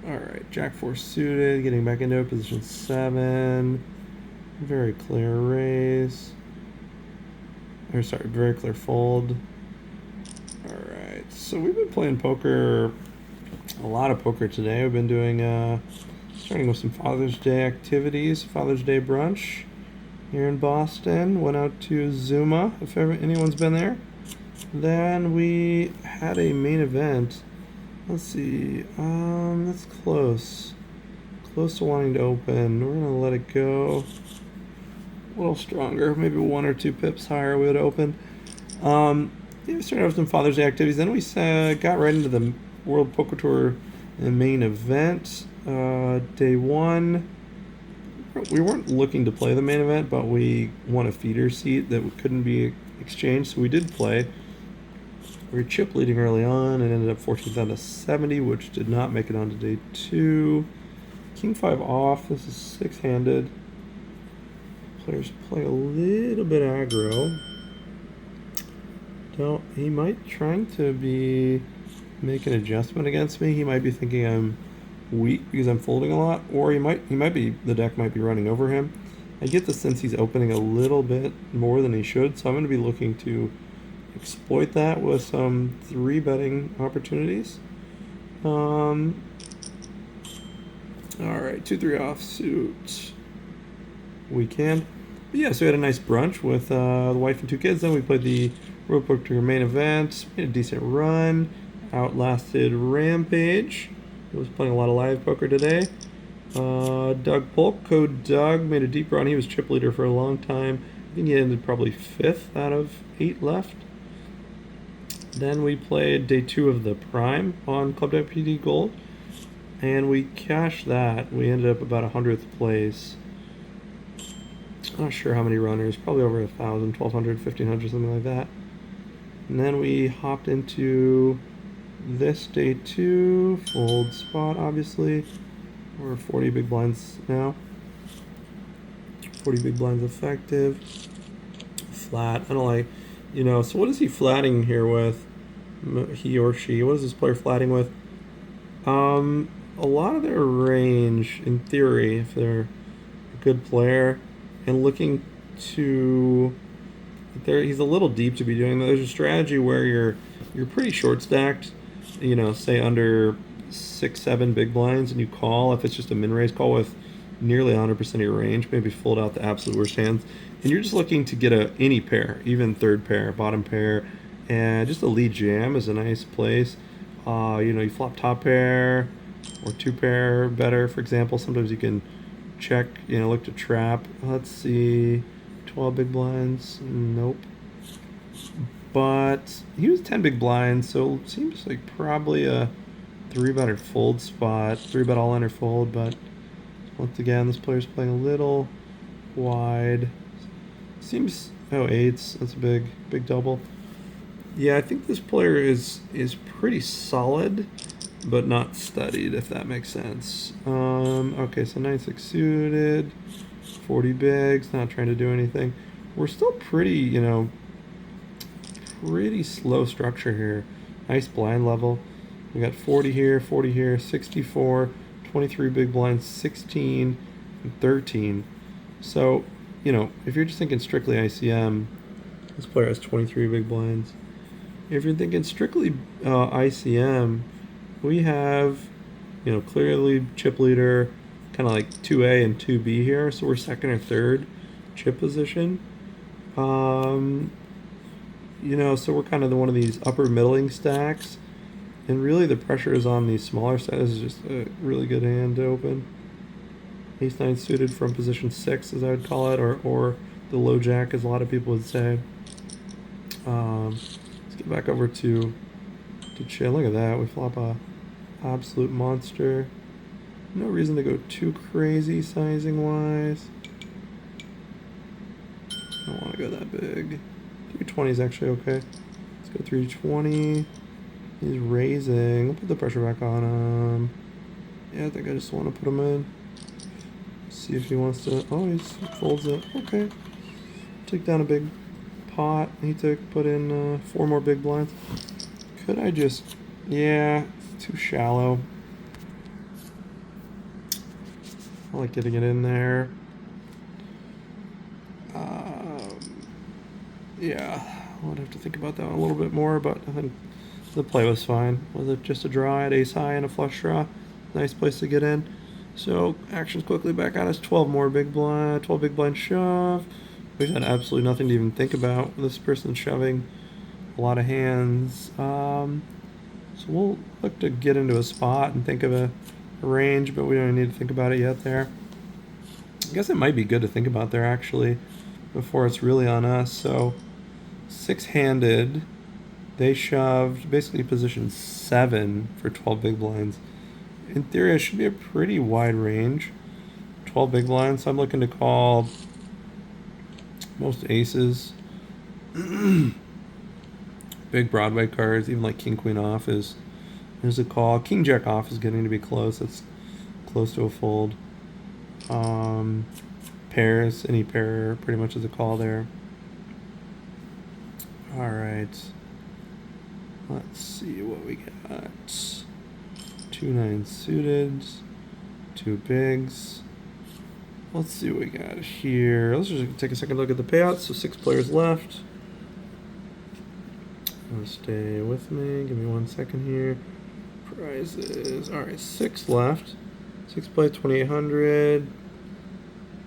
Alright, Jack 4 suited, getting back into position 7. Very clear raise. Or sorry, very clear fold. Alright, so we've been playing poker, a lot of poker today. We've been doing, starting with some Father's Day activities. Father's Day brunch here in Boston. Went out to Zuma, if ever anyone's been there. Then we had a main event. Let's see, that's close. Close to wanting to open. We're gonna let it go a little stronger, maybe 1 or 2 pips higher we would open. Yeah, we started with some Father's Day activities. Then we got right into the World Poker Tour main event. Day 1. We weren't looking to play the main event, but we won a feeder seat that couldn't be exchanged, so we did play. We were chip leading early on and ended up 14th down to 70, which did not make it onto day 2. King 5 off. This is 6-handed. Players play a little bit aggro. He might trying to be make an adjustment against me. He might be thinking I'm weak because I'm folding a lot, or the deck might be running over him. I get the sense he's opening a little bit more than he should, so I'm going to be looking to exploit that with some 3-betting opportunities. All right, 2-3 offsuit. We can. But yeah, so we had a nice brunch with the wife and 2 kids. Then we played the Road Poker main event. Made a decent run. Outlasted Rampage. He was playing a lot of live poker today. Doug Polk, Code Doug, made a deep run. He was chip leader for a long time. I think he ended probably 5th out of 8 left. Then we played day 2 of the Prime on Club WPT Gold, and we cashed that. We ended up about 100th place. Not sure how many runners, probably over 1,000, 1,200, 1,500, something like that. And then we hopped into this day 2, fold spot, obviously. We're 40 big blinds now. 40 big blinds effective. Flat. I don't like, so what is he flatting here with? He or she. What is this player flatting with? A lot of their range, in theory, if they're a good player, and looking to, he's a little deep to be doing that. There's a strategy where you're pretty short stacked, say under 6-7 big blinds, and you call if it's just a min raise call with nearly 100% of your range, maybe fold out the absolute worst hands, and you're just looking to get any pair, even third pair, bottom pair, and just a lead jam is a nice place. You flop top pair or 2 pair better, for example. Sometimes you can check, look to trap. Let's see, 12 big blinds, nope. But he was 10 big blinds, so it seems like probably a 3-bet or fold spot, 3-bet all in or fold, but once again, this player's playing a little wide. Seems, 8s, that's a big double. Yeah, I think this player is pretty solid, but not studied, if that makes sense. Okay, so 9-6 suited, 40 bigs, not trying to do anything. We're still pretty, pretty slow structure here. Nice blind level. We got 40 here, 64, 23 big blinds, 16, and 13. So, if you're just thinking strictly ICM, this player has 23 big blinds. If you're thinking strictly ICM, we have, clearly chip leader, kind of like 2A and 2B here. So we're second or third chip position. So we're kind of one of these upper middling stacks. And really the pressure is on these smaller stacks. This is just a really good hand to open. Ace-9 suited from position 6, as I would call it, or the low jack, as a lot of people would say. Let's get back over to chill. Look at that. We flop a absolute monster. No reason to go too crazy sizing-wise. I don't want to go that big. 320 is actually okay. Let's go 320. He's raising. We'll put the pressure back on him. Yeah, I think I just want to put him in. See if he wants to. Oh, he folds it. Okay. Took down a big pot. He put in 4 more big blinds. Could I just. Yeah, it's too shallow. I like getting it in there. Yeah, I would have to think about that one a little bit more, but I think the play was fine. Was it just a draw at ace high and a flush draw? Nice place to get in. So actions quickly back on us. 12 big blind shove. We've had absolutely nothing to even think about. This person's shoving a lot of hands. So we'll look to get into a spot and think of a range, but we don't need to think about it yet there. I guess it might be good to think about there actually before it's really on us. So 6-handed, they shoved basically position 7 for 12 big blinds. In theory, it should be a pretty wide range. 12 big blinds, so I'm looking to call most aces. Big Big Broadway cards, even like King Queen off is a call. King Jack off is getting to be close. That's close to a fold. Pairs, any pair pretty much is a call there. All right. Let's see what we got. 2-9 suited, 2 bigs. Let's see what we got here. Let's just take a second look at the payouts. So 6 players left. Stay with me. Give me 1 second here. Prizes. All right, 6 left. 6 play 2,800.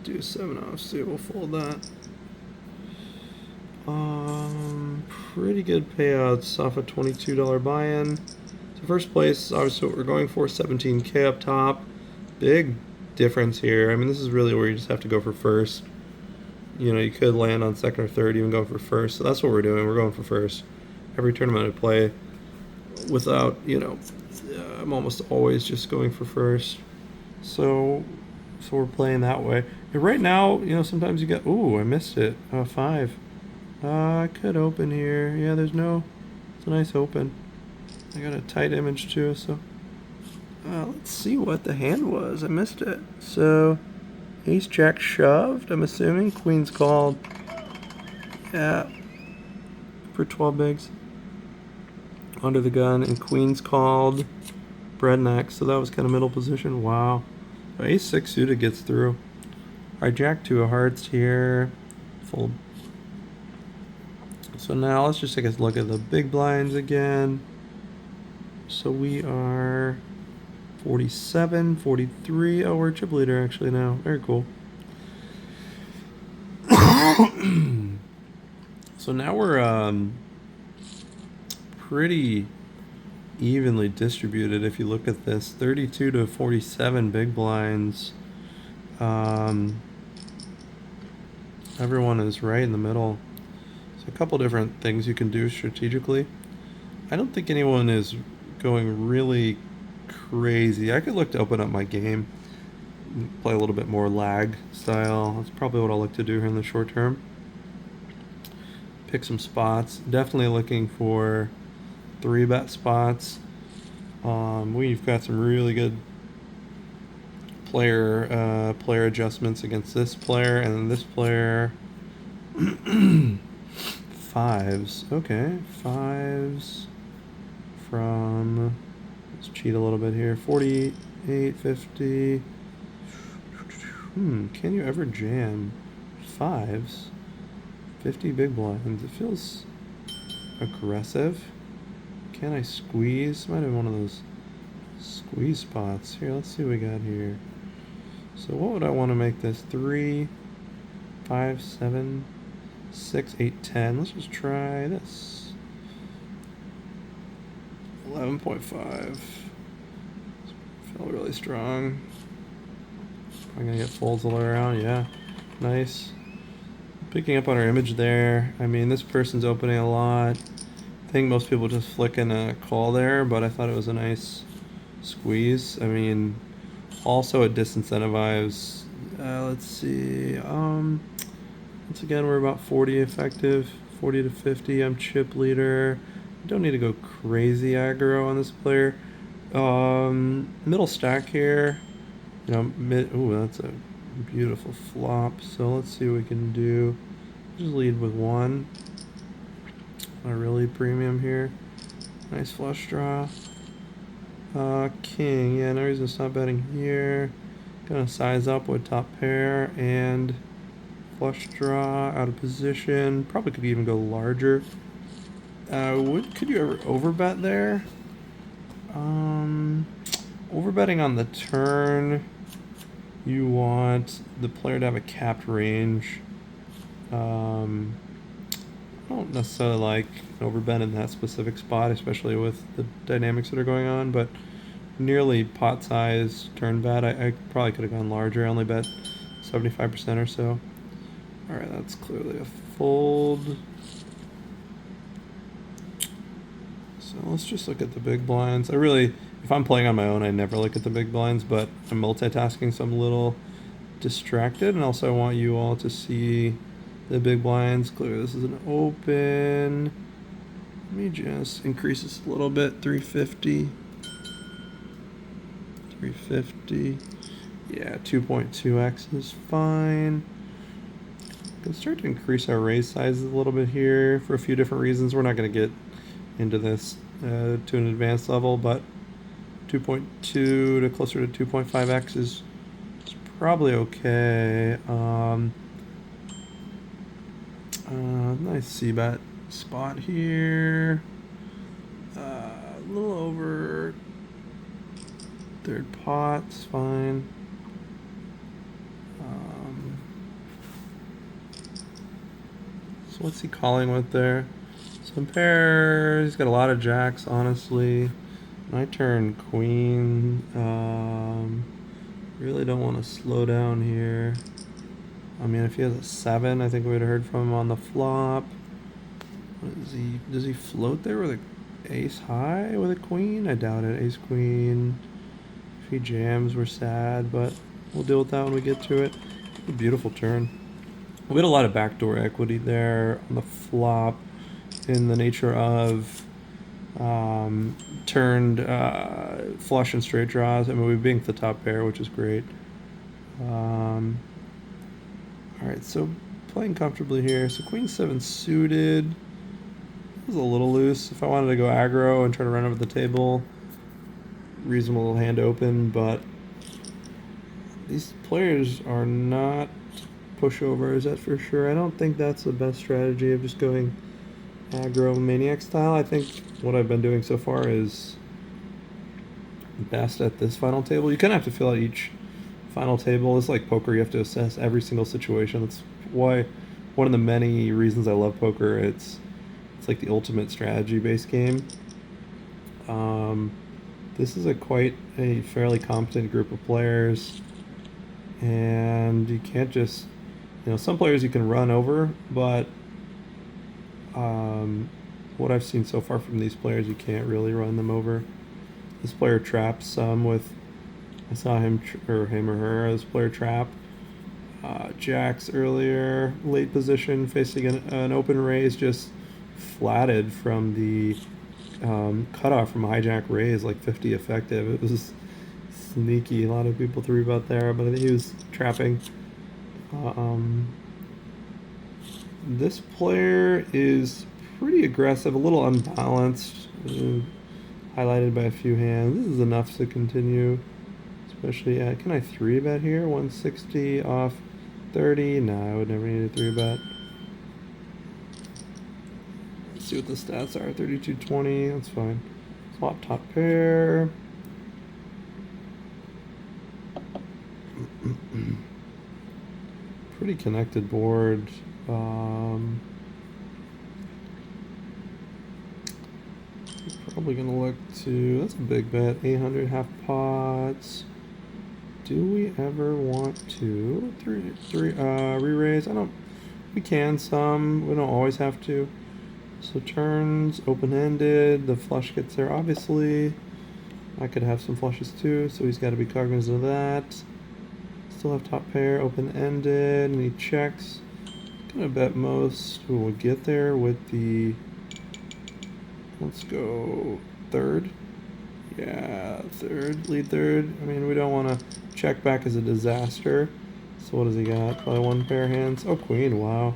Do 7 off. So we'll fold that. Pretty good payouts off a $22 buy-in. So first place, obviously what we're going for, 17K up top. Big difference here. I mean, this is really where you just have to go for first. You know, you could land on second or third, even go for first. So that's what we're doing. We're going for first. Every tournament I play, without, you know, I'm almost always just going for first. So we're playing that way. And right now, you know, sometimes you get, ooh, I missed it. 5. I could open here. Yeah, there's no, it's a nice open. I got a tight image too, so let's see what the hand was. I missed it. So ace jack shoved, I'm assuming. Queen's called. Yeah. For 12 bigs. Under the gun, and queen's called. Bread next, so that was kind of middle position. Wow. Ace 6 suited gets through. Alright, jack 2 of hearts here. Fold. So now let's just take a look at the big blinds again. So we are 47, 43. Oh, we're a chip leader actually now. Very cool. So now we're pretty evenly distributed if you look at this. 32 to 47 big blinds. Everyone is right in the middle. A couple different things you can do strategically. I don't think anyone is going really crazy. I could look to open up my game, play a little bit more lag style. That's probably what I'll look to do here in the short term. Pick some spots. Definitely looking for 3-bet spots. We've got some really good player adjustments against this player and this player. 5s, okay, 5s from, let's cheat a little bit here, 48, 50, can you ever jam 5s, 50 big blinds? It feels aggressive. Can I squeeze? Might have one of those squeeze spots. Here, let's see what we got here. So what would I want to make this? 3, 5, 7, 6, 8, 10. Let's just try this. 11.5. Feel really strong. I'm gonna get folds all the way around. Yeah, nice. Picking up on our image there. I mean, this person's opening a lot. I think most people just flick in a call there, but I thought it was a nice squeeze. I mean, also it disincentivize. Let's see. Once again, we're about 40 effective, 40 to 50. I'm chip leader. Don't need to go crazy aggro on this player. Middle stack here. You know, ooh, that's a beautiful flop. So let's see what we can do. Just lead with 1. A really premium here. Nice flush draw. King. Yeah, no reason to stop betting here. Gonna size up with top pair and flush draw out of position. Probably could even go larger. Could you ever overbet there? Overbetting on the turn. You want the player to have a capped range. I don't necessarily like overbet in that specific spot, especially with the dynamics that are going on, but nearly pot size turn bet. I probably could have gone larger. I only bet 75% or so. Alright, that's clearly a fold. So let's just look at the big blinds. If I'm playing on my own, I never look at the big blinds, but I'm multitasking, so I'm a little distracted. And also I want you all to see the big blinds. Clearly this is an open. Let me just increase this a little bit. 350. 350. Yeah, 2.2x is fine. Can start to increase our raise sizes a little bit here for a few different reasons. We're not going to get into this to an advanced level, but 2.2 to closer to 2.5x is probably okay. Nice c-bet spot here. A little over third pot's fine. So what's he calling with there? Some pairs. He's got a lot of jacks, honestly. I turn queen. Really don't want to slow down here. I mean, if he has a 7, I think we would have heard from him on the flop. What is he? Does he float there with a ace high with a queen? I doubt it. Ace queen. If he jams, we're sad, but we'll deal with that when we get to it. A beautiful turn. We had a lot of backdoor equity there on the flop in the nature of turned flush and straight draws. I mean, we banked the top pair, which is great. All right, so playing comfortably here. So queen 7 suited. It was a little loose. If I wanted to go aggro and try to run over the table, reasonable hand open, but these players are not pushovers, that's for sure. I don't think that's the best strategy of just going aggro maniac style. I think what I've been doing so far is best at this final table. You kind of have to fill out each final table. It's like poker, you have to assess every single situation. That's why one of the many reasons I love poker. It's like the ultimate strategy based game. This is quite a fairly competent group of players, and you can't just, some players you can run over, but what I've seen so far from these players, you can't really run them over. This player traps some with, I saw him or her, this player trap jacks earlier, late position, facing an open raise, just flatted from the cutoff from hijack raise, like 50 effective. It was sneaky. A lot of people threw about there, but I think he was trapping. This player is pretty aggressive, a little unbalanced, highlighted by a few hands. This is enough to continue, especially at, can I 3-bet here? 160 off 30? No, I would never need a 3-bet. Let's see what the stats are. 32-20, that's fine. Flop top pair. Pretty connected board. Probably gonna look to, that's a big bet, 800 half pots. Do we ever want to re-raise? We can some, we don't always have to. So turns, open-ended, the flush gets there obviously. I could have some flushes too, so he's got to be cognizant of that. Still have top pair, open-ended, and he checks. Gonna bet most who will get there with the, let's go third. Yeah, third, lead third. I mean, we don't want to check back as a disaster. So what has he got? Probably one pair of hands. Oh, queen, wow.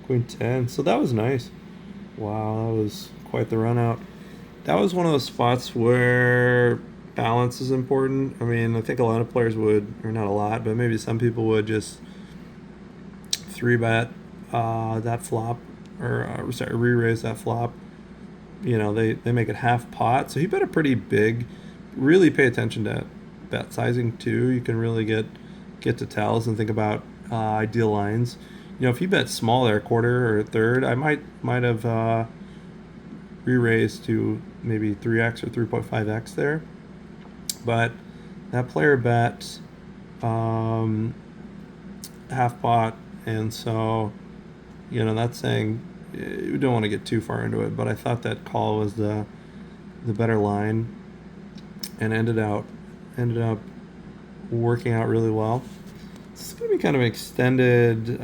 Queen 10, so that was nice. Wow, that was quite the run out. That was one of those spots where balance is important. I mean, I think a lot of players would, or not a lot, but maybe some people would just 3-bet that flop, or sorry, re-raise that flop. They make it half pot, so he bet a pretty big. Really pay attention to bet sizing too. You can really get to tells and think about ideal lines. If he bet small there, quarter or a third, I might have re-raised to maybe 3x or 3.5x there. But that player bet half pot, and so that's saying you don't want to get too far into it. But I thought that call was the better line, and ended up working out really well. It's going to be kind of an extended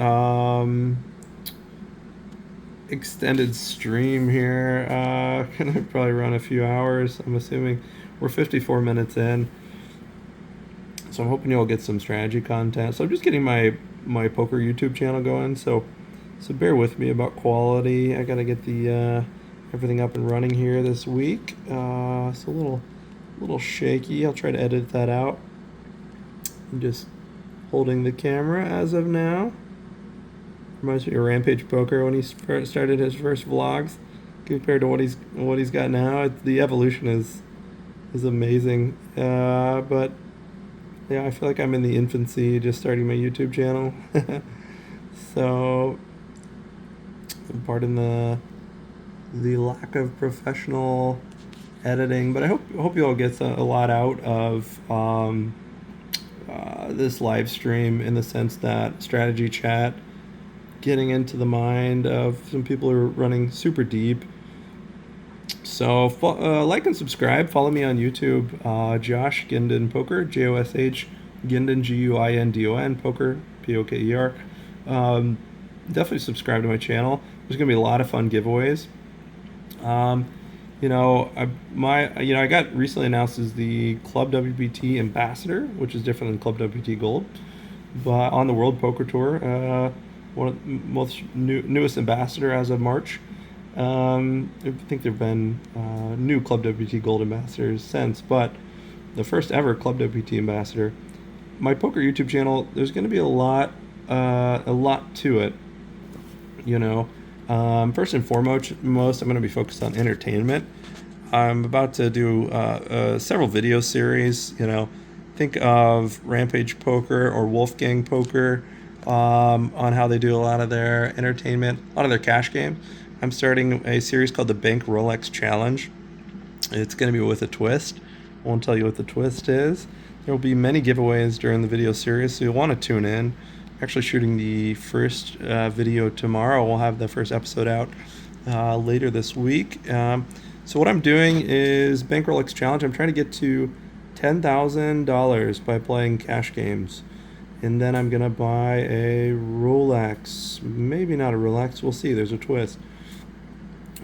extended stream here. Gonna probably run a few hours, I'm assuming. We're 54 minutes in. So I'm hoping you'll get some strategy content. So I'm just getting my poker YouTube channel going. So bear with me about quality. I gotta get the everything up and running here this week. It's a little shaky. I'll try to edit that out. I'm just holding the camera as of now. Reminds me of Rampage Poker when he started his first vlogs, compared to what he's got now. The evolution is amazing. But yeah, I feel like I'm in the infancy, just starting my YouTube channel. So pardon the lack of professional editing, but I hope you all get a lot out of this live stream, in the sense that strategy chat, getting into the mind of some people who are running super deep. So like and subscribe. Follow me on YouTube, Josh Gindon Poker, Josh Gindon, Guindon, Poker, Poker. Definitely subscribe to my channel. There's gonna be a lot of fun giveaways. I got recently announced as the Club WPT Ambassador, which is different than Club WPT Gold, but on the World Poker Tour, one of the most newest ambassador as of March. I think there've been new Club WPT Gold ambassadors since, but the first ever Club WPT ambassador. My poker YouTube channel, there's going to be a lot to it. First and foremost, I'm going to be focused on entertainment. I'm about to do several video series. Think of Rampage Poker or Wolfgang Poker, on how they do a lot of their entertainment, a lot of their cash games. I'm starting a series called the Bank Rolex Challenge. It's going to be with a twist. I won't tell you what the twist is. There will be many giveaways during the video series, so you'll want to tune in. Actually shooting the first video tomorrow. We'll have the first episode out later this week. So what I'm doing is Bank Rolex Challenge. I'm trying to get to $10,000 by playing cash games. And then I'm going to buy a Rolex. Maybe not a Rolex. We'll see. There's a twist.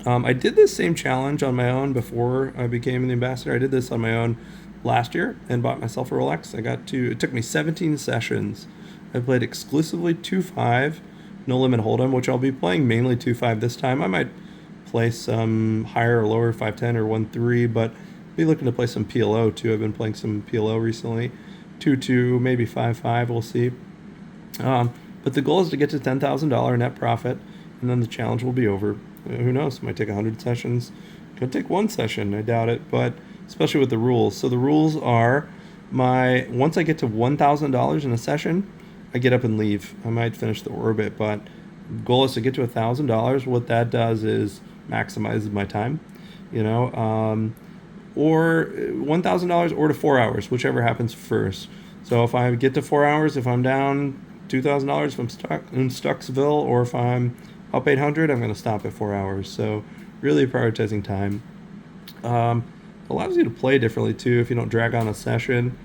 I did this same challenge on my own before I became the ambassador. I did this on my own last year and bought myself a Rolex. It took me 17 sessions. I played exclusively 2-5, no limit hold'em, which I'll be playing mainly 2-5 this time. I might play some higher or lower, 5-10 or 1-3, but I'll be looking to play some PLO too. I've been playing some PLO recently. 2-2, maybe 5-5, we'll see. But the goal is to get to $10,000 net profit, and then the challenge will be over. Who knows? It might take 100 sessions. Could take one session, I doubt it, but especially with the rules. So the rules are, once I get to $1,000 in a session, I get up and leave. I might finish the orbit, but the goal is to get to $1,000. What that does is maximizes my time, or $1,000 or to 4 hours, whichever happens first. So if I get to 4 hours, if I'm down $2,000, if I'm stuck in Stucksville, or if I'm up 800, I'm going to stop at 4 hours. So really prioritizing time. Allows you to play differently too if you don't drag on a session.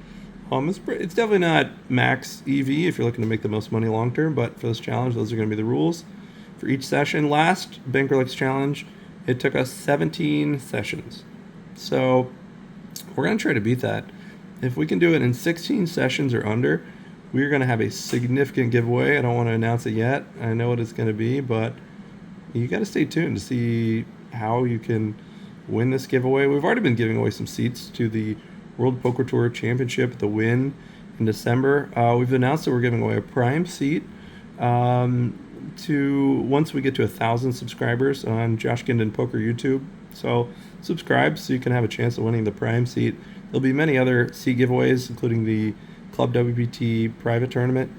It's definitely not max EV if you're looking to make the most money long term, but for this challenge, those are going to be the rules for each session. Last Bank Rolex Challenge, it took us 17 sessions. So we're going to try to beat that. If we can do it in 16 sessions or under, we're going to have a significant giveaway. I don't want to announce it yet. I know what it's going to be, but you got to stay tuned to see how you can win this giveaway. We've already been giving away some seats to the World Poker Tour Championship, the Win, in December. We've announced that we're giving away a prime seat to once we get to 1,000 subscribers on Josh Gindon Poker YouTube. So subscribe so you can have a chance of winning the prime seat. There'll be many other seat giveaways, including the Club WPT private tournament,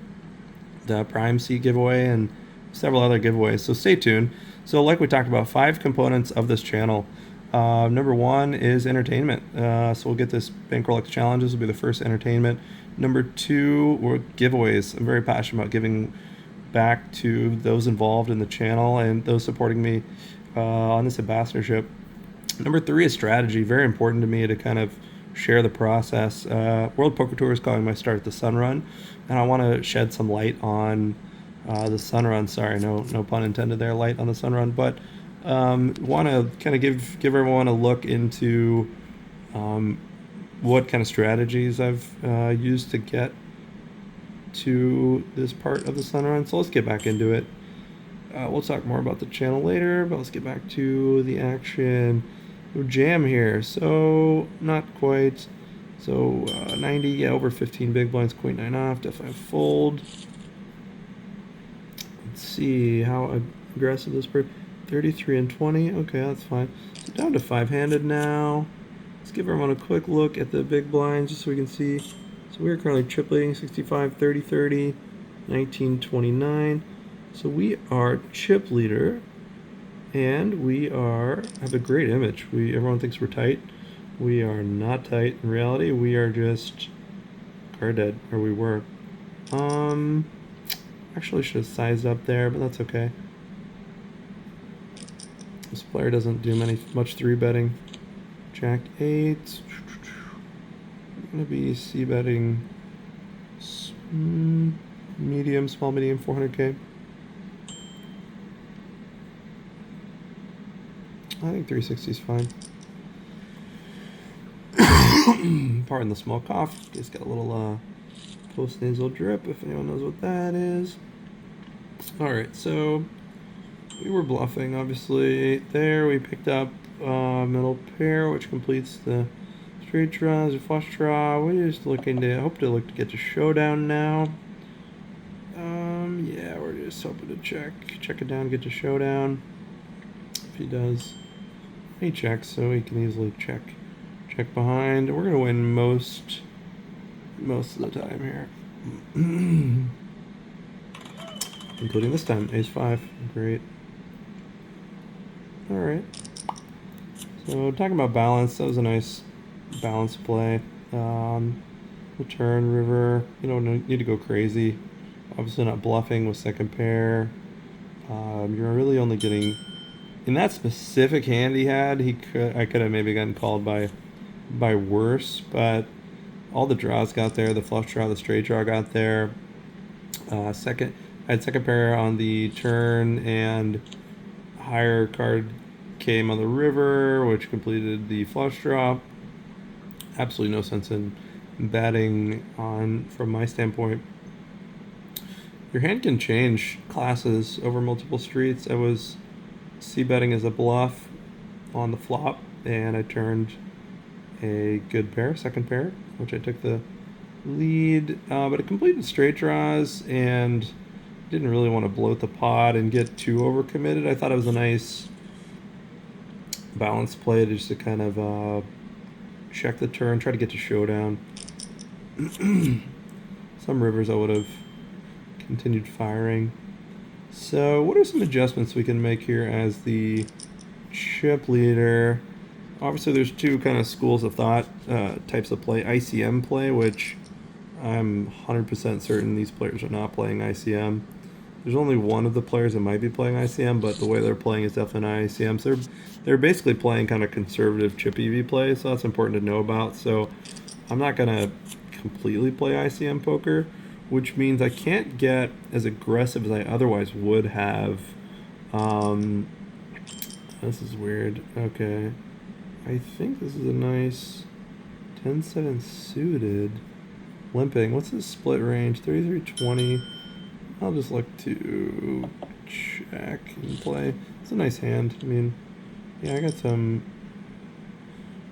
the prime seat giveaway, and several other giveaways. So stay tuned. So like we talked about, 5 components of this channel. Number 1 is entertainment. So we'll get this Bank Rolex Challenge. This will be the first entertainment. Number 2 were giveaways. I'm very passionate about giving back to those involved in the channel and those supporting me on this ambassadorship. Number 3 is strategy. Very important to me to kind of share the process. World Poker Tour is calling my Start the Sun run, and I want to shed some light on the sun run. Sorry, no pun intended there. Light on the sun run, but want to kind of give everyone a look into what kind of strategies I've used to get to this part of the sun run. So let's get back into it. We'll talk more about the channel later, but let's get back to the action. No jam here, so not quite. So 90, yeah, over 15 big blinds, queen 9 off, f5 fold. Let's see how aggressive this person. 33 and 20. Okay, that's fine. So down to 5-handed now. Let's give everyone a quick look at the big blinds just so we can see. So we're currently chip leading 65, 30, 30, 19, 29. So we are chip leader, and we have a great image. Everyone thinks we're tight. We are not tight. In reality, we are just card dead, or we were. Actually should have sized up there, but that's okay. This player doesn't do much 3-betting. Jack 8. I'm gonna be c-betting medium, small, medium, 400k. I think 360 is fine. Pardon the small cough. Just got a little post-nasal drip, if anyone knows what that is. Alright, so we were bluffing, obviously. There, we picked up middle pair, which completes the straight draws, a flush draw. We're just looking to, hope to get to showdown now. Yeah, we're just hoping to check it down, get to showdown. If he does, he checks, so he can easily check behind. We're gonna win most of the time here, including this time. Ace 5, great. All right. So talking about balance, that was a nice balance play. Return river. You don't need to go crazy. Obviously not bluffing with second pair. You're really only getting in that specific hand he had. I could have maybe gotten called by worse, but all the draws got there. The flush draw, the straight draw got there. I had second pair on the turn, and higher card came on the river, which completed the flush draw. Absolutely no sense in betting on from my standpoint. Your hand can change classes over multiple streets. I was c-betting as a bluff on the flop, and I turned a good pair, second pair, which I took the lead, but it completed straight draws and didn't really want to bloat the pot and get too overcommitted. I thought it was a nice balance play just to kind of check the turn, try to get to showdown. Some rivers I would have continued firing. So what are some adjustments we can make here as the chip leader? Obviously there's two kind of schools of thought, types of play. ICM play, which I'm 100% certain these players are not playing ICM. There's only one of the players that might be playing ICM, but the way they're playing is definitely not ICM. So they're basically playing kind of conservative chip EV play, so that's important to know about. So I'm not going to completely play ICM poker, which means I can't get as aggressive as I otherwise would have. This is weird. Okay. I think this is a nice 10-7 suited. Limping. What's his split range? 33-20. I'll just look to check and play. It's a nice hand. I mean, yeah, I got some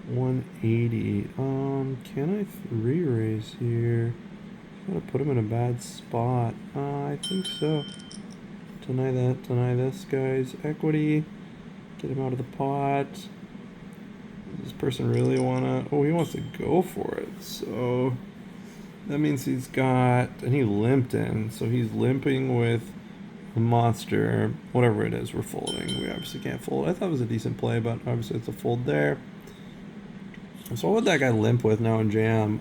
180. Can I re-raise here? I'm gonna put him in a bad spot. I think so. Deny that. Deny this guy's equity. Get him out of the pot. Does this person really wanna? Oh, he wants to go for it. So that means he's got, and he limped in. So he's limping with a monster. Whatever it is, we're folding. We obviously can't fold. I thought it was a decent play, but obviously it's a fold there. So what would that guy limp with now in jam?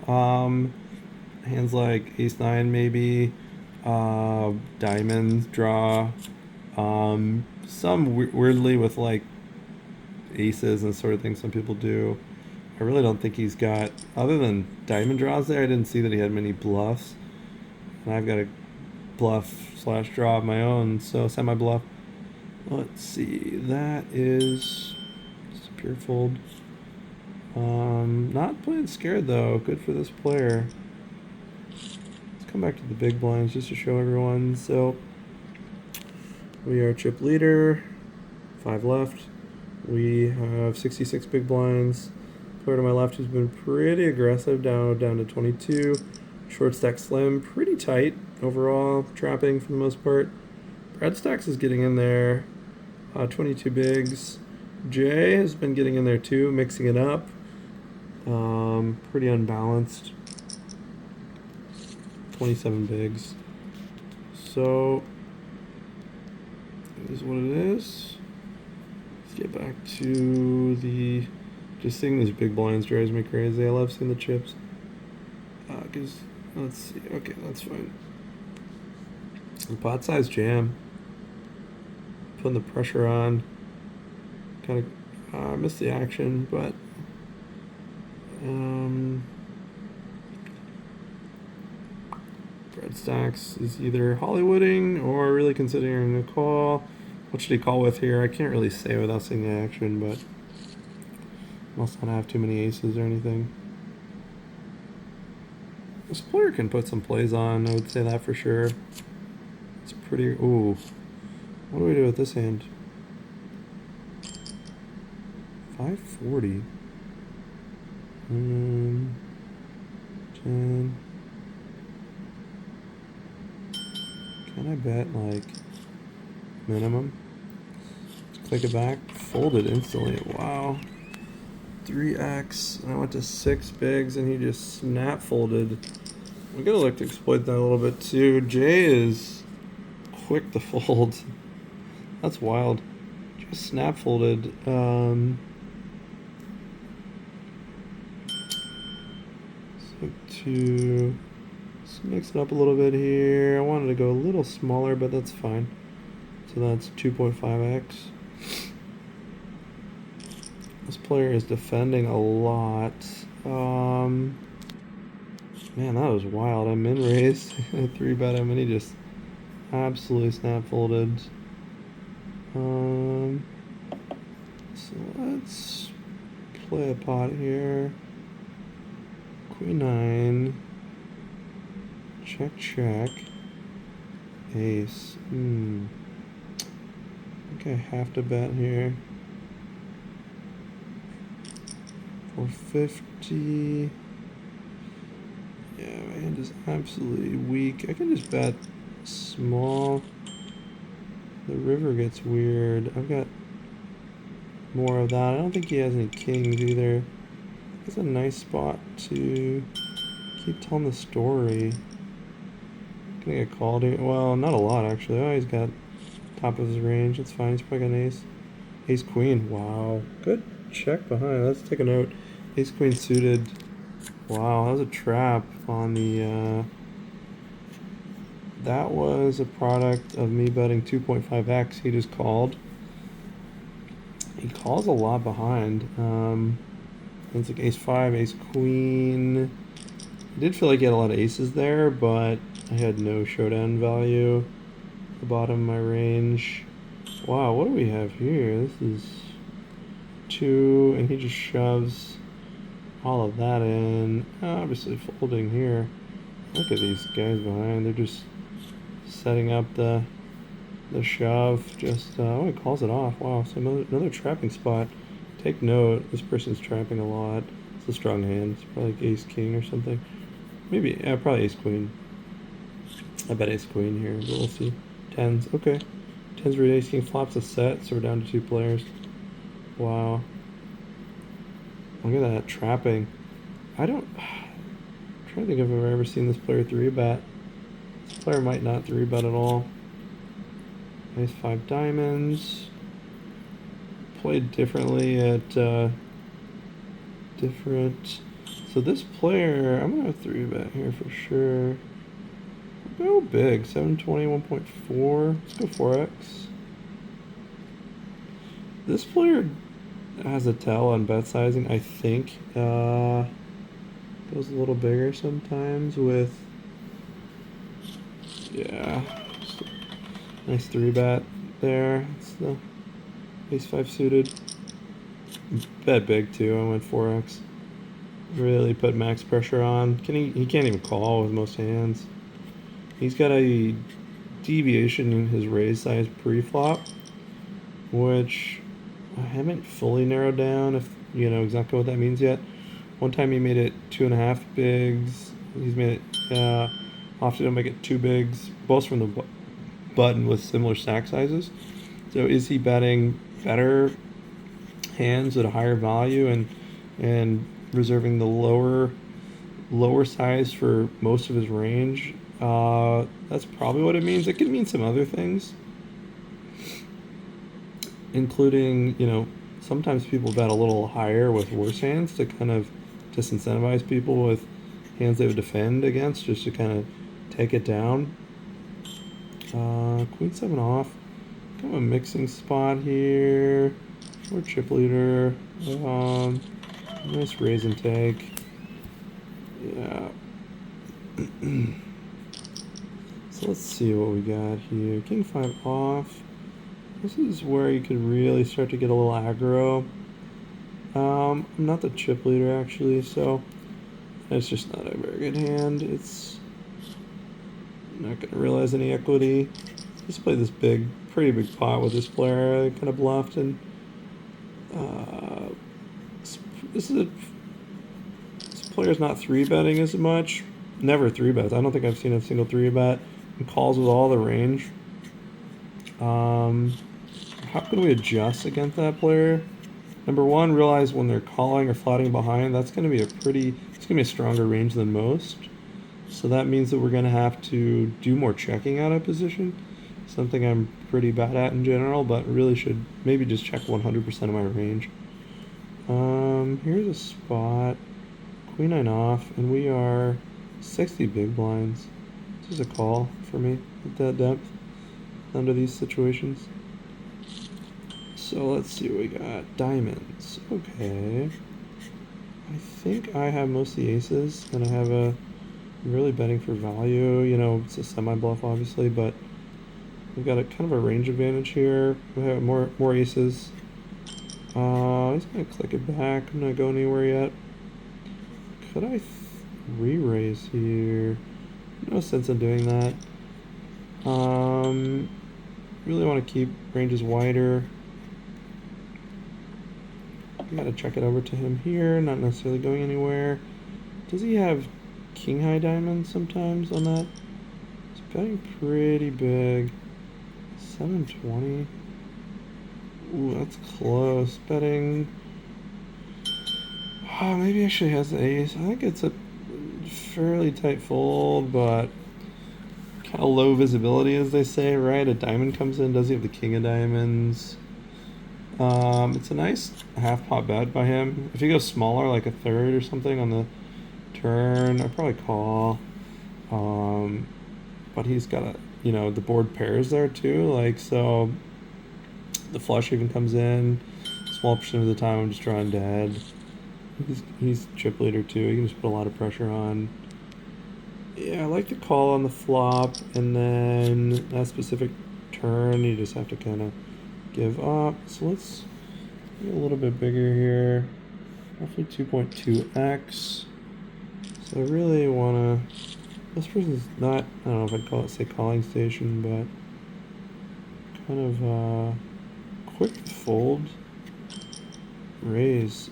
Hands like ace 9 maybe, diamonds draw, some weirdly with like aces and sort of things some people do. I really don't think he's got, other than diamond draws there, I didn't see that he had many bluffs. And I've got a bluff slash draw of my own, so semi bluff. Let's see, that is just a pure fold. Not playing scared though. Good for this player. Let's come back to the big blinds just to show everyone. So we are chip leader, 5 left. We have 66 big blinds. Player to my left who's been pretty aggressive, down to 22. Short stack slim, pretty tight overall, trapping for the most part. Red stacks is getting in there, 22 bigs. Jay has been getting in there too, mixing it up. Pretty unbalanced. 27 bigs. So, it is what it is. Let's get back to the... Just seeing these big blinds drives me crazy. I love seeing the chips. Because, let's see. Okay, that's fine. The pot size jam. Putting the pressure on. Kind of missed the action, but... Red stacks is either Hollywooding or really considering a call. What should he call with here? I can't really say without seeing the action, but must not have too many aces or anything. This player can put some plays on, I would say that for sure. It's pretty... Ooh. What do we do with this hand? 540. 10. Can I bet, like, minimum? Click it back. Folded instantly. Wow. 3x. And I went to 6 bigs, and he just snap folded. We gotta look to exploit that a little bit, too. Jay is quick to fold. That's wild. Just snap folded. So 2... Let's mix it up a little bit here. I wanted to go a little smaller, but that's fine. So that's 2.5x. This player is defending a lot. Man, that was wild. I min raised, 3-bet him, and he just absolutely snap folded. So let's play a pot here. Queen 9. Check, check. Ace. I think I have to bet here. 450. Yeah, my hand is absolutely weak. I can just bet small. The river gets weird. I've got more of that. I don't think he has any kings either. It's a nice spot to keep telling the story. Gonna get called here. Well, not a lot actually. Oh, he's got top of his range. It's fine. He's probably got an ace. Ace queen. Wow. Good check behind. Let's take a note. Ace queen suited. Wow, that was a trap on the. That was a product of me betting 2.5x. He just called. He calls a lot behind. It's like ace 5, ace queen. I did feel like he had a lot of aces there, but I had no showdown value at the bottom of my range. Wow, what do we have here? This is 2, and he just shoves all of that in. Obviously folding here. Look at these guys behind. They're just setting up the shove. Just, oh, he calls it off. Wow, so another trapping spot. Take note, this person's trapping a lot. It's a strong hand. It's probably like ace king or something. Maybe, yeah, probably ace queen. I bet ace queen here, but we'll see. 10s, okay. 10s for ace king, flops a set, so we're down to 2 players. Wow. Look at that, trapping. I'm trying to think if I've ever seen this player 3-bet. This player might not 3-bet at all. Ace 5 diamonds. Played differently at different. So this player, I'm gonna have 3-bet here for sure. Go big, 720, 1.4. Let's go 4x. This player has a tell on bet sizing, I think. Goes a little bigger sometimes with Yeah. Nice 3-bet there. It's the ace-5 suited. Bet big too. I went 4x. Really put max pressure on. He can't even call with most hands. He's got a deviation in his raise size pre-flop, which I haven't fully narrowed down if you know exactly what that means yet. One time he made it 2.5 bigs. He's made it often he'll make it 2 bigs, both from the button with similar stack sizes. So is he betting better hands at a higher value and reserving the lower size for most of his range? That's probably what it means. It could mean some other things, including, you know, sometimes people bet a little higher with worse hands to kind of disincentivize people with hands they would defend against, just to kind of take it down. Queen 7 off. Kind of a mixing spot here. Or chip leader. Nice raise and take. Yeah. So let's see what we got here. King 5 off. This is where you could really start to get a little aggro. I'm not the chip leader actually, so it's just not a very good hand. It's not going to realize any equity. Just play this pretty big pot with this player. I kind of bluffed, and this player's not 3-betting as much. Never 3-bets. I don't think I've seen a single 3-bet. And calls with all the range. How can we adjust against that player? Number one, realize when they're calling or flatting behind, it's going to be a stronger range than most. So that means that we're going to have to do more checking out of position. Something I'm pretty bad at in general, but really should maybe just check 100% of my range. Here's a spot. Queen 9 off, and we are 60 big blinds. This is a call for me at that depth under these situations. So let's see what we got. Diamonds. Okay. I think I have most of the aces, and I have I'm really betting for value. You know, it's a semi-bluff, obviously, but we've got a kind of a range advantage here. We have more aces. He's gonna click it back. I'm not going anywhere yet. Could I re-raise here? No sense in doing that. Really want to keep ranges wider. Gotta check it over to him here, not necessarily going anywhere. Does he have king high diamonds sometimes on that? He's betting pretty big. 720. Ooh, that's close. Betting. Oh, maybe actually has the ace. I think it's a fairly tight fold, but kind of low visibility, as they say, right? A diamond comes in. Does he have the king of diamonds? It's a nice half pot bet by him. If he goes smaller, like a third or something on the turn, I'd probably call. But he's got the board pairs there too, like, so the flush even comes in. Small percent of the time I'm just drawing dead. He's chip leader too. He can just put a lot of pressure on. Yeah, I like the call on the flop, and then that specific turn you just have to kind of give up. So let's get a little bit bigger here, roughly 2.2x. So I really want to. This person's not. I don't know if I'd say calling station, but kind of quick fold, raise.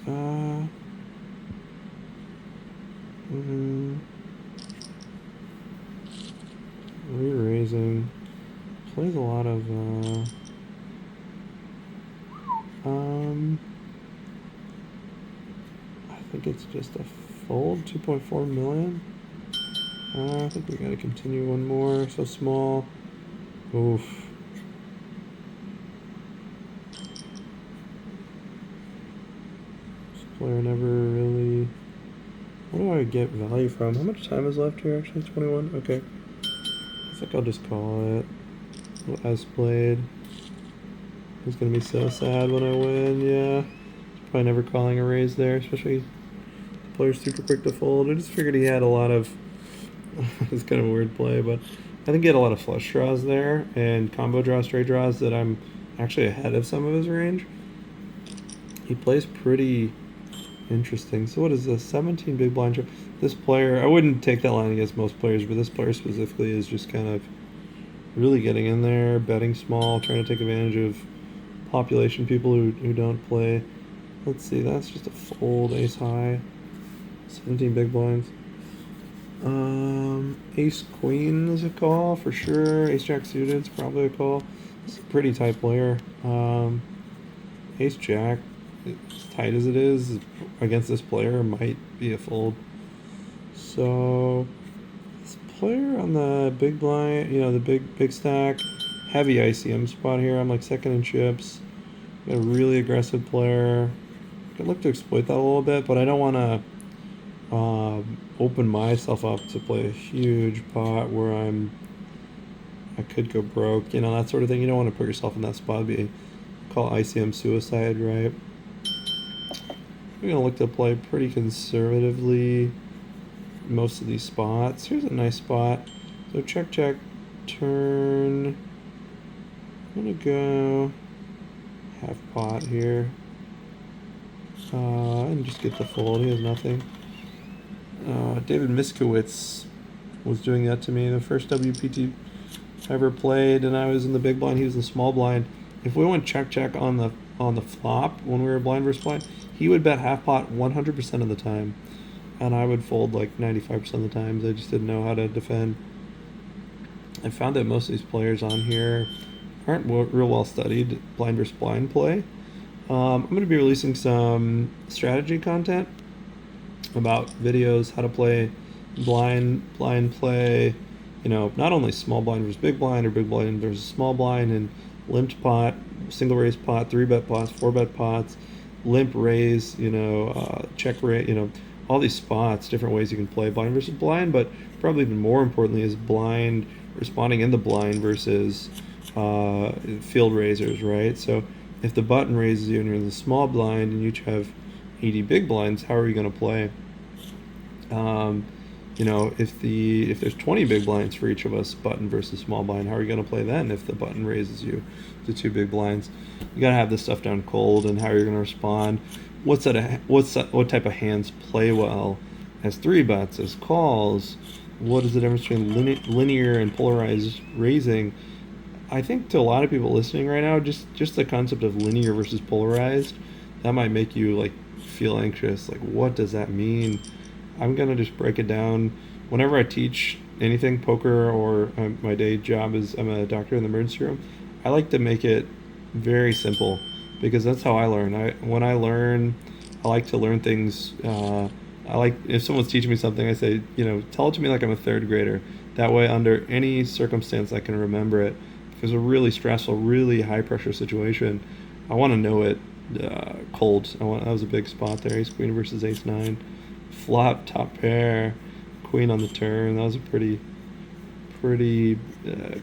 Re-raising. Plays a lot of. I think it's just a fold, 2.4 million. I think we gotta continue one more. So small. Oof. This player never really. What do I get value from? How much time is left here? Actually, 21. Okay. I think I'll just call it. As played. He's gonna be so sad when I win. Yeah. Probably never calling a raise there, especially the player's super quick to fold. I just figured he had a lot of. It's kind of a weird play, but I think he had a lot of flush draws there and combo draws, straight draws that I'm actually ahead of some of his range. He plays pretty interesting. So what is this? 17 big blind. This player, I wouldn't take that line against most players, but this player specifically is just kind of really getting in there, betting small, trying to take advantage of population people who don't play. Let's see, that's just a fold, ace high, 17 big blinds. Ace queen is a call for sure. Ace jack suited is probably a call. This is a pretty tight player. Ace jack, as tight as it is against this player, might be a fold. So this player on the big blind, you know, the big stack, heavy ICM spot here. I'm like second in chips. Got a really aggressive player. I'd look to exploit that a little bit, but I don't want to open myself up to play a huge pot where I could go broke, you know, that sort of thing. You don't want to put yourself in that spot. It'd be call ICM suicide, right? We're gonna look to play pretty conservatively most of these spots. Here's a nice spot. So check, turn. I'm gonna go half pot here. And just get the fold. He has nothing. David Miskowitz was doing that to me. The first WPT I ever played, and I was in the big blind. He was in the small blind. If we went check on the flop when we were blind versus blind, he would bet half pot 100% of the time, and I would fold like 95% of the times. I just didn't know how to defend. I found that most of these players on here aren't real well studied blind versus blind play. I'm going to be releasing some strategy content about videos, how to play blind play, you know, not only small blind versus big blind or big blind versus small blind, and limped pot, single raise pot, 3-bet pots, 4-bet pots, limp raise, you know, check raise, you know, all these spots, different ways you can play blind versus blind, but probably even more importantly is blind responding in the blind versus field raisers, right? So if the button raises you and you're in the small blind and you each have 80 big blinds, how are you going to play? You know, if there's 20 big blinds for each of us, button versus small blind, how are you going to play then if the button raises you to 2 big blinds? You got to have this stuff down cold, and how you're going to respond. What type of hands play well as 3-bets, as calls? What is the difference between linear and polarized raising? I think to a lot of people listening right now, just the concept of linear versus polarized, that might make you like feel anxious. Like, what does that mean? I'm gonna just break it down. Whenever I teach anything, poker or my day job is I'm a doctor in the emergency room, I like to make it very simple because that's how I learn. When I learn, I like to learn things. I like if someone's teaching me something, I say, you know, tell it to me like I'm a 3rd grader. That way, under any circumstance, I can remember it. If it's a really stressful, really high pressure situation, I want to know it cold. That was a big spot there. Ace queen versus ace 9. Flop, top pair, queen on the turn. That was a pretty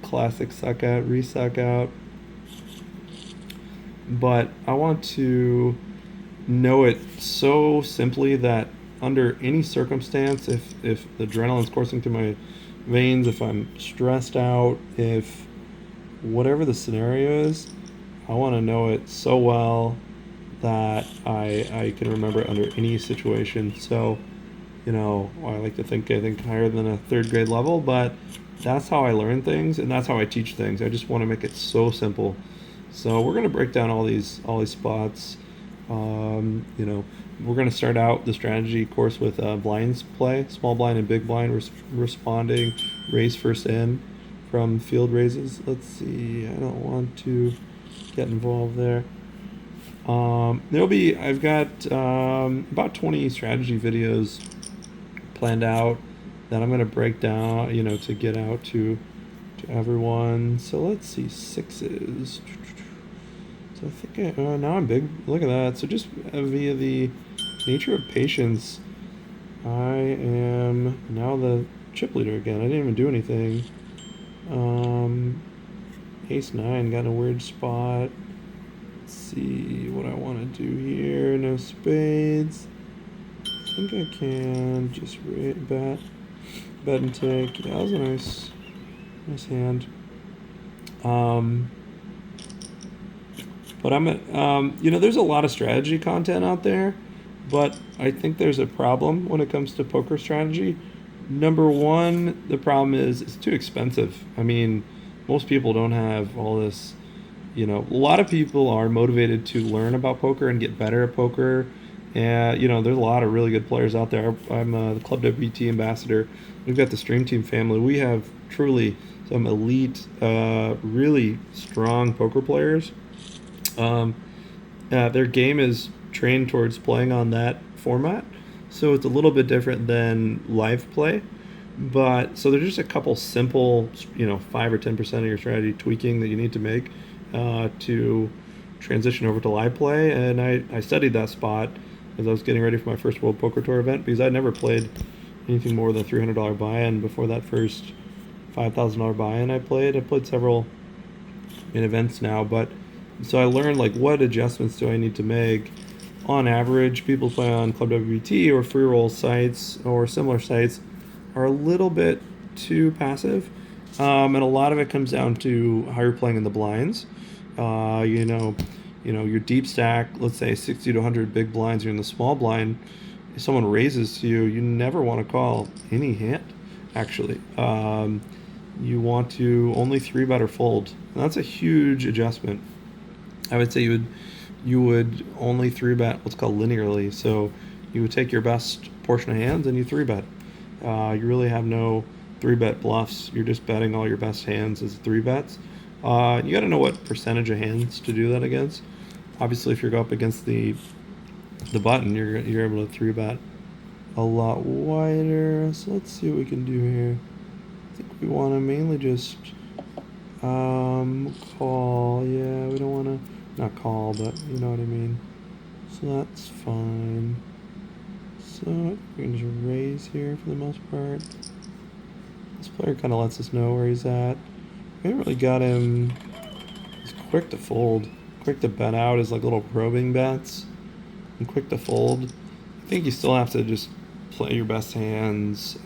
classic suck out, re-suck out. But I want to know it so simply that under any circumstance, if the adrenaline's coursing through my veins, if I'm stressed out, if whatever the scenario is, I want to know it so well that I can remember it under any situation. So, you know, I like to think higher than a 3rd grade level, but that's how I learn things and that's how I teach things. I just want to make it so simple. So we're going to break down all these spots. You know, we're going to start out the strategy course with blinds play, small blind and big blind responding, raise first in from field raises. Let's see, I don't want to get involved there. I've got about 20 strategy videos planned out that I'm going to break down, you know, to get out to everyone. So let's see, 6s. So I think now I'm big. Look at that. So just via the nature of patience, I am now the chip leader again. I didn't even do anything. Ace 9 got in a weird spot. Let's see what I want to do here. No spades. I think I can just bet and take. Yeah, that was a nice Nice hand. But there's a lot of strategy content out there, but I think there's a problem when it comes to poker strategy. Number one, the problem is it's too expensive. I mean, most people don't have all this. A lot of people are motivated to learn about poker and get better at poker. And, there's a lot of really good players out there. I'm the Club WT ambassador. We've got the Stream Team family. We have truly some elite, really strong poker players. Their game is trained towards playing on that format, so it's a little bit different than live play. But so there's just a couple simple, 5 or 10% of your strategy tweaking that you need to make to transition over to live play. And I studied that spot as I was getting ready for my first World Poker Tour event because I'd never played anything more than $300 buy-in before that first $5,000 buy-in I played. I played several in events now, but so I learned like what adjustments do I need to make. On average, people play on Club WBT or free roll sites or similar sites are a little bit too passive, and a lot of it comes down to how you're playing in the blinds. Your deep stack, let's say 60 to 100 big blinds, you're in the small blind. If someone raises to you, you never want to call any hand. Actually, you want to only 3-bet or fold. And that's a huge adjustment. I would say you would only 3-bet what's called linearly. So you would take your best portion of hands and you 3-bet. You really have no 3-bet bluffs. You're just betting all your best hands as 3-bets. You got to know what percentage of hands to do that against. Obviously, if you're up against the button, you're able to 3-bet a lot wider. So let's see what we can do here. I think we want to mainly just call. Yeah, we don't want to not call, but you know what I mean. So that's fine. So we can just raise here for the most part. This player kind of lets us know where he's at. We haven't really got him. He's quick to fold. Quick to bet out is like little probing bets. And quick to fold. I think you still have to just play your best hands.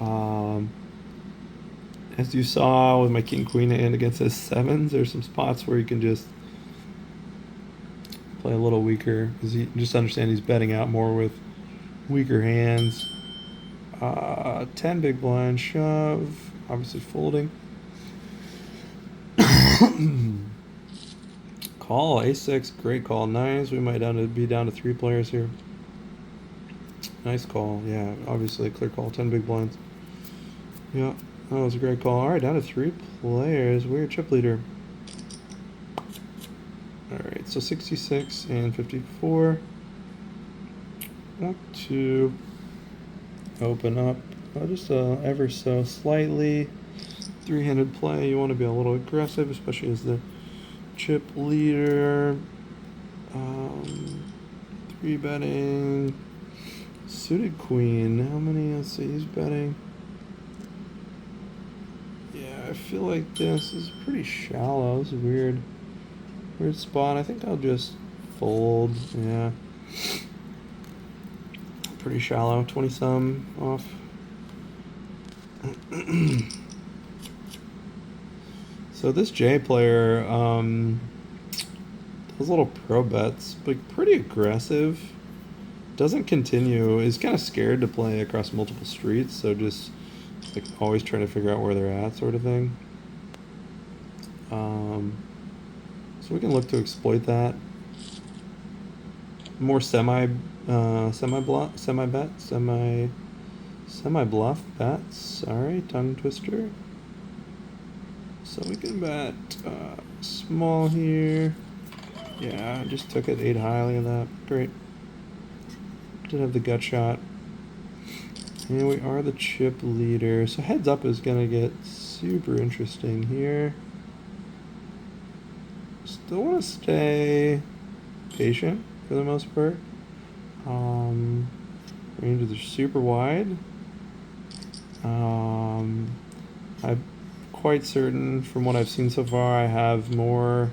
As you saw with my king queen hand against his sevens, there's some spots where you can just play a little weaker because you just understand he's betting out more with weaker hands. 10 big blind shove, obviously folding. Call a6, great call, nice. We might be down to 3 players here. Nice call, yeah, obviously a clear call, 10 big blinds. Yeah, that was a great call. All right, down to 3 players. We're chip leader. All right, so 66 and 54. Want to open up just ever so slightly. 3-handed play. You want to be a little aggressive, especially as the chip leader. 3-betting. Suited queen. How many? Let's see. He's betting. Yeah, I feel like this is pretty shallow. This is weird. Weird spot. I think I'll just fold. Yeah. Pretty shallow. 20-some off. So this J player does little pro bets, but pretty aggressive. Doesn't continue. Is kind of scared to play across multiple streets, so just like always trying to figure out where they're at, sort of thing. So we can look to exploit that. More semi bluff bets. Sorry, tongue twister. So we can bet small here. Yeah, I just took it 8 high. Look at that. Great. Did have the gut shot. And we are the chip leader. So heads up is going to get super interesting here. Still want to stay patient for the most part. Ranges are super wide. I'm quite certain from what I've seen so far I have more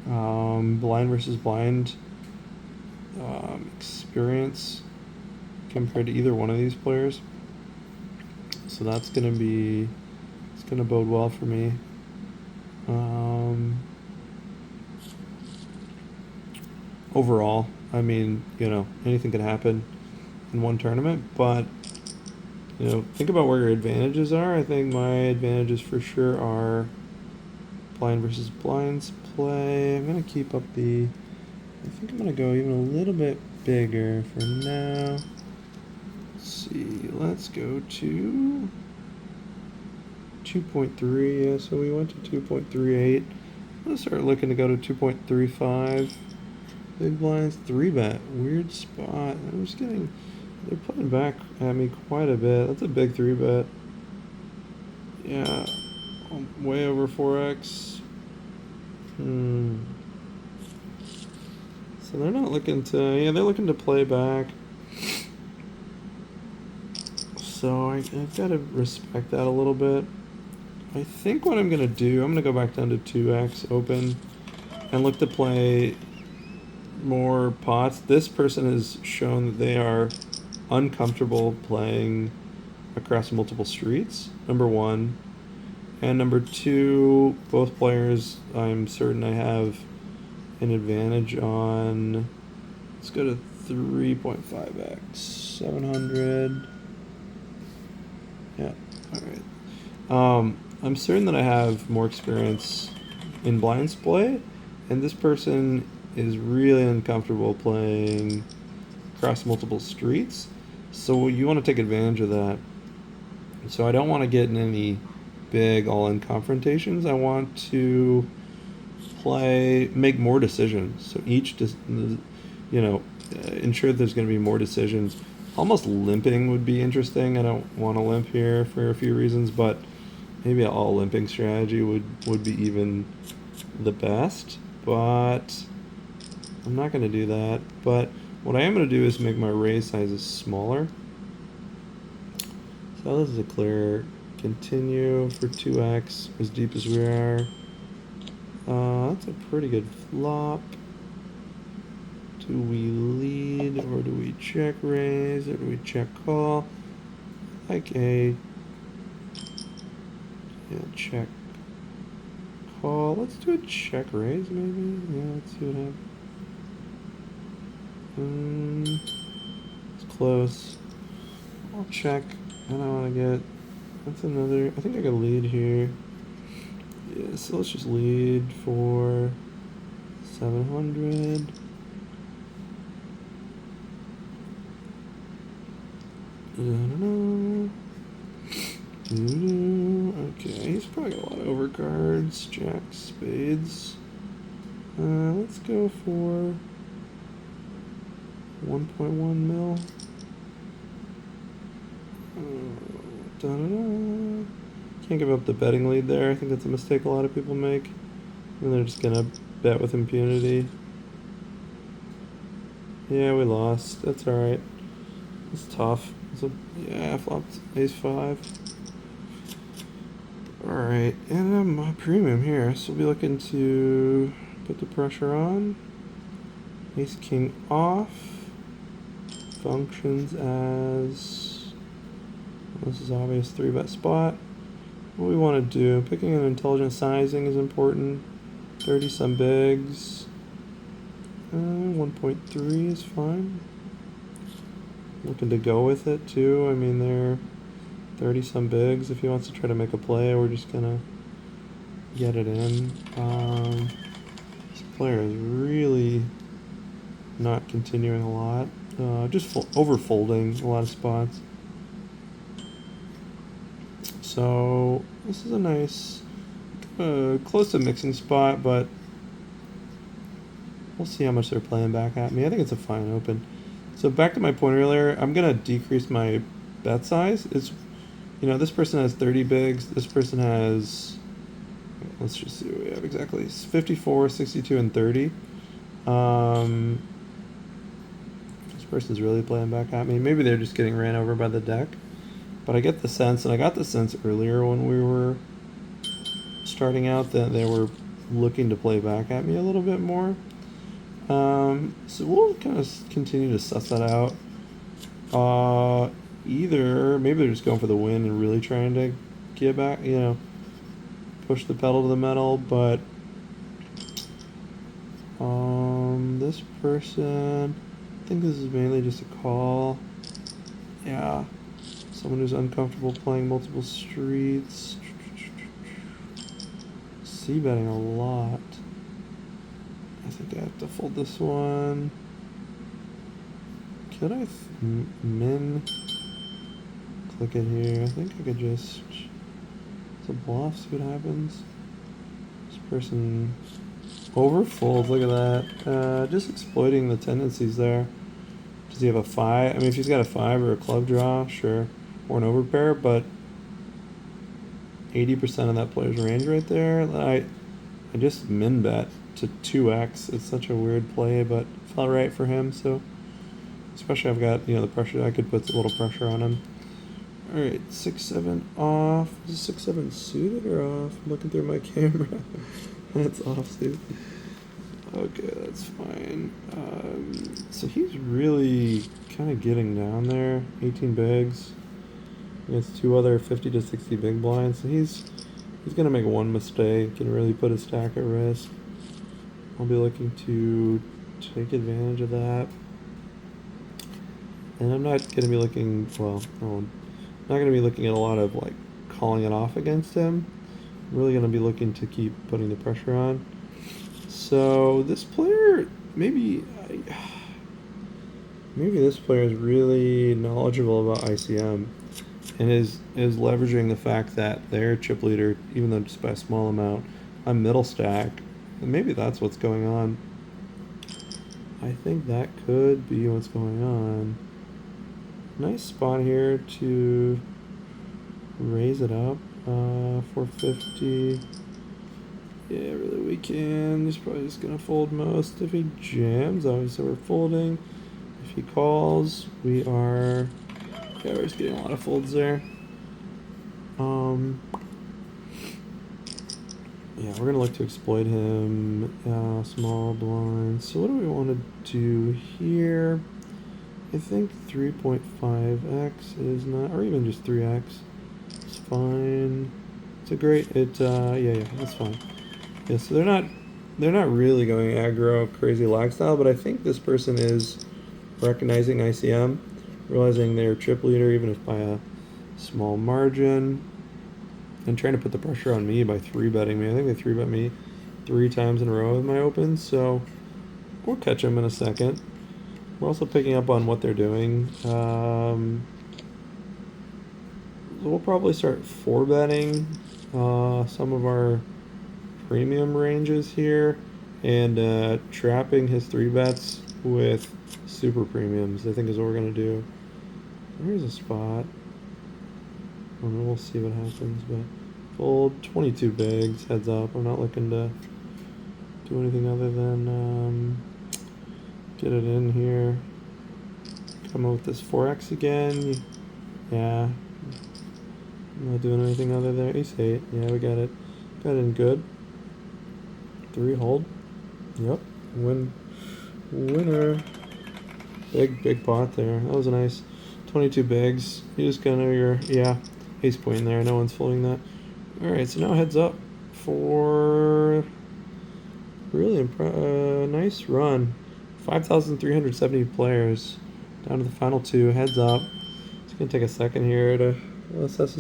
blind versus blind experience compared to either one of these players. So that's gonna be going to bode well for me. Overall, I mean, you know, anything could happen in one tournament, but you know, think about where your advantages are. I think my advantages for sure are blind versus blinds play. I'm gonna keep up the. I think I'm gonna go even a little bit bigger for now. Let's see. Let's go to 2.3. Yeah, so we went to 2.38. Let's start looking to go to 2.35. Big blinds, 3-bet. Weird spot. I'm just getting. They're playing back at me quite a bit. That's a big 3-bet. Yeah. Way over 4x. So they're not looking to. Yeah, they're looking to play back. So I've got to respect that a little bit. I think what I'm going to do, I'm going to go back down to 2x open and look to play more pots. This person has shown that they are uncomfortable playing across multiple streets, number one. And number two, both players, I'm certain I have an advantage on. Let's go to 3.5x, 700. Yeah, all right. I'm certain that I have more experience in blinds play, and this person is really uncomfortable playing across multiple streets. So you want to take advantage of that. So I don't want to get in any big all-in confrontations. I want to make more decisions. So ensure there's going to be more decisions. Almost limping would be interesting. I don't want to limp here for a few reasons, but maybe an all limping strategy would be even the best. But I'm not going to do that. But what I am going to do is make my raise sizes smaller. So this is a clear continue for 2x as deep as we are. That's a pretty good flop. Do we lead or do we check raise or do we check call? Like a check call. Let's do a check raise maybe. Yeah, let's see what happens. It's close. I'll check. I don't want to get. That's another. I think I got a lead here. Yeah, so let's just lead for 700. Okay, he's probably got a lot of overcards. Jack, spades. Let's go for 1.1 mil. Can't give up the betting lead there. I think that's a mistake a lot of people make. And they're just gonna bet with impunity. Yeah, we lost. That's alright. It's tough. I flopped ace 5. Alright, and I'm a premium here, so we'll be looking to put the pressure on. Ace king off. Functions as. This is obvious 3-bet spot. What we want to do, picking an intelligent sizing is important. 30 some bigs. 1.3 is fine. Looking to go with it too. I mean, they're 30 some bigs. If he wants to try to make a play, we're just gonna get it in. This player is really not continuing a lot. Just over folding a lot of spots. So this is a nice, close to mixing spot, but we'll see how much they're playing back at me. I think it's a fine open. So back to my point earlier, I'm gonna decrease my bet size. It's, this person has 30 bigs. This person has, let's just see what we have exactly. It's 54, 62, and 30. This person's really playing back at me. Maybe they're just getting ran over by the deck. But I get the sense, and I got the sense earlier when we were starting out, that they were looking to play back at me a little bit more. So we'll kind of continue to suss that out. Either maybe they're just going for the win and really trying to get back, push the pedal to the metal, but this person, I think this is mainly just a call. Yeah, someone who's uncomfortable playing multiple streets. C-betting a lot. I think I have to fold this one. Could I min click it here? I think I could just, it's a bluff, see what happens. This person overfolds, look at that. Just exploiting the tendencies there. Does he have a 5? I mean, if he's got a 5 or a club draw, sure. Or an overpair, but 80% of that player's range right there. I just min bet to 2x. It's such a weird play, but felt right for him, so. Especially I've got, the pressure, I could put a little pressure on him. Alright, 6-7 off. Is 6-7 suited or off? I'm looking through my camera. That's off, dude. Okay, that's fine. So he's really kind of getting down there. 18 bigs against 2 other 50 to 60 big blinds. So he's gonna make one mistake and really put his stack at risk. I'll be looking to take advantage of that. And I'm not going to be looking, well, no, I'm not going to be looking at a lot of like calling it off against him. I'm really going to be looking to keep putting the pressure on. So this player, maybe this player is really knowledgeable about ICM and is leveraging the fact that their chip leader, even though just by a small amount, I'm middle stack. And maybe that's what's going on. I think that could be what's going on. Nice spot here to raise it up. 450. Yeah, really we can. He's probably just gonna fold most. If he jams, obviously we're folding. If he calls, we are. Yeah, we're just getting a lot of folds there. Yeah, we're gonna look to exploit him. Small blinds. So what do we want to do here? I think 3.5x is not, or even just 3x. It's fine. It's a great. Yeah, that's fine. Yeah, so they're not really going aggro, crazy lag style, but I think this person is recognizing ICM, realizing they're chip leader, even if by a small margin, and trying to put the pressure on me by 3-betting me. I think they 3-bet me 3 times in a row with my opens, so we'll catch them in a second. We're also picking up on what they're doing. We'll probably start 4-betting some of our premium ranges here and trapping his 3-bets with super premiums, I think is what we're going to do. Here's a spot. We'll see what happens, but fold 22 bigs, heads up. I'm not looking to do anything other than get it in here. Come up with this 4x again. Yeah. I'm not doing anything other there. Ace-8. Yeah, we got it. Got it in good. 3 hold. Yep. Winner. Big pot there. That was a nice 22 bigs. You just kind of ace point there. No one's folding that. Alright, so now heads up for really nice run. 5,370 players down to the final 2. Heads up. It's going to take a second here to assess this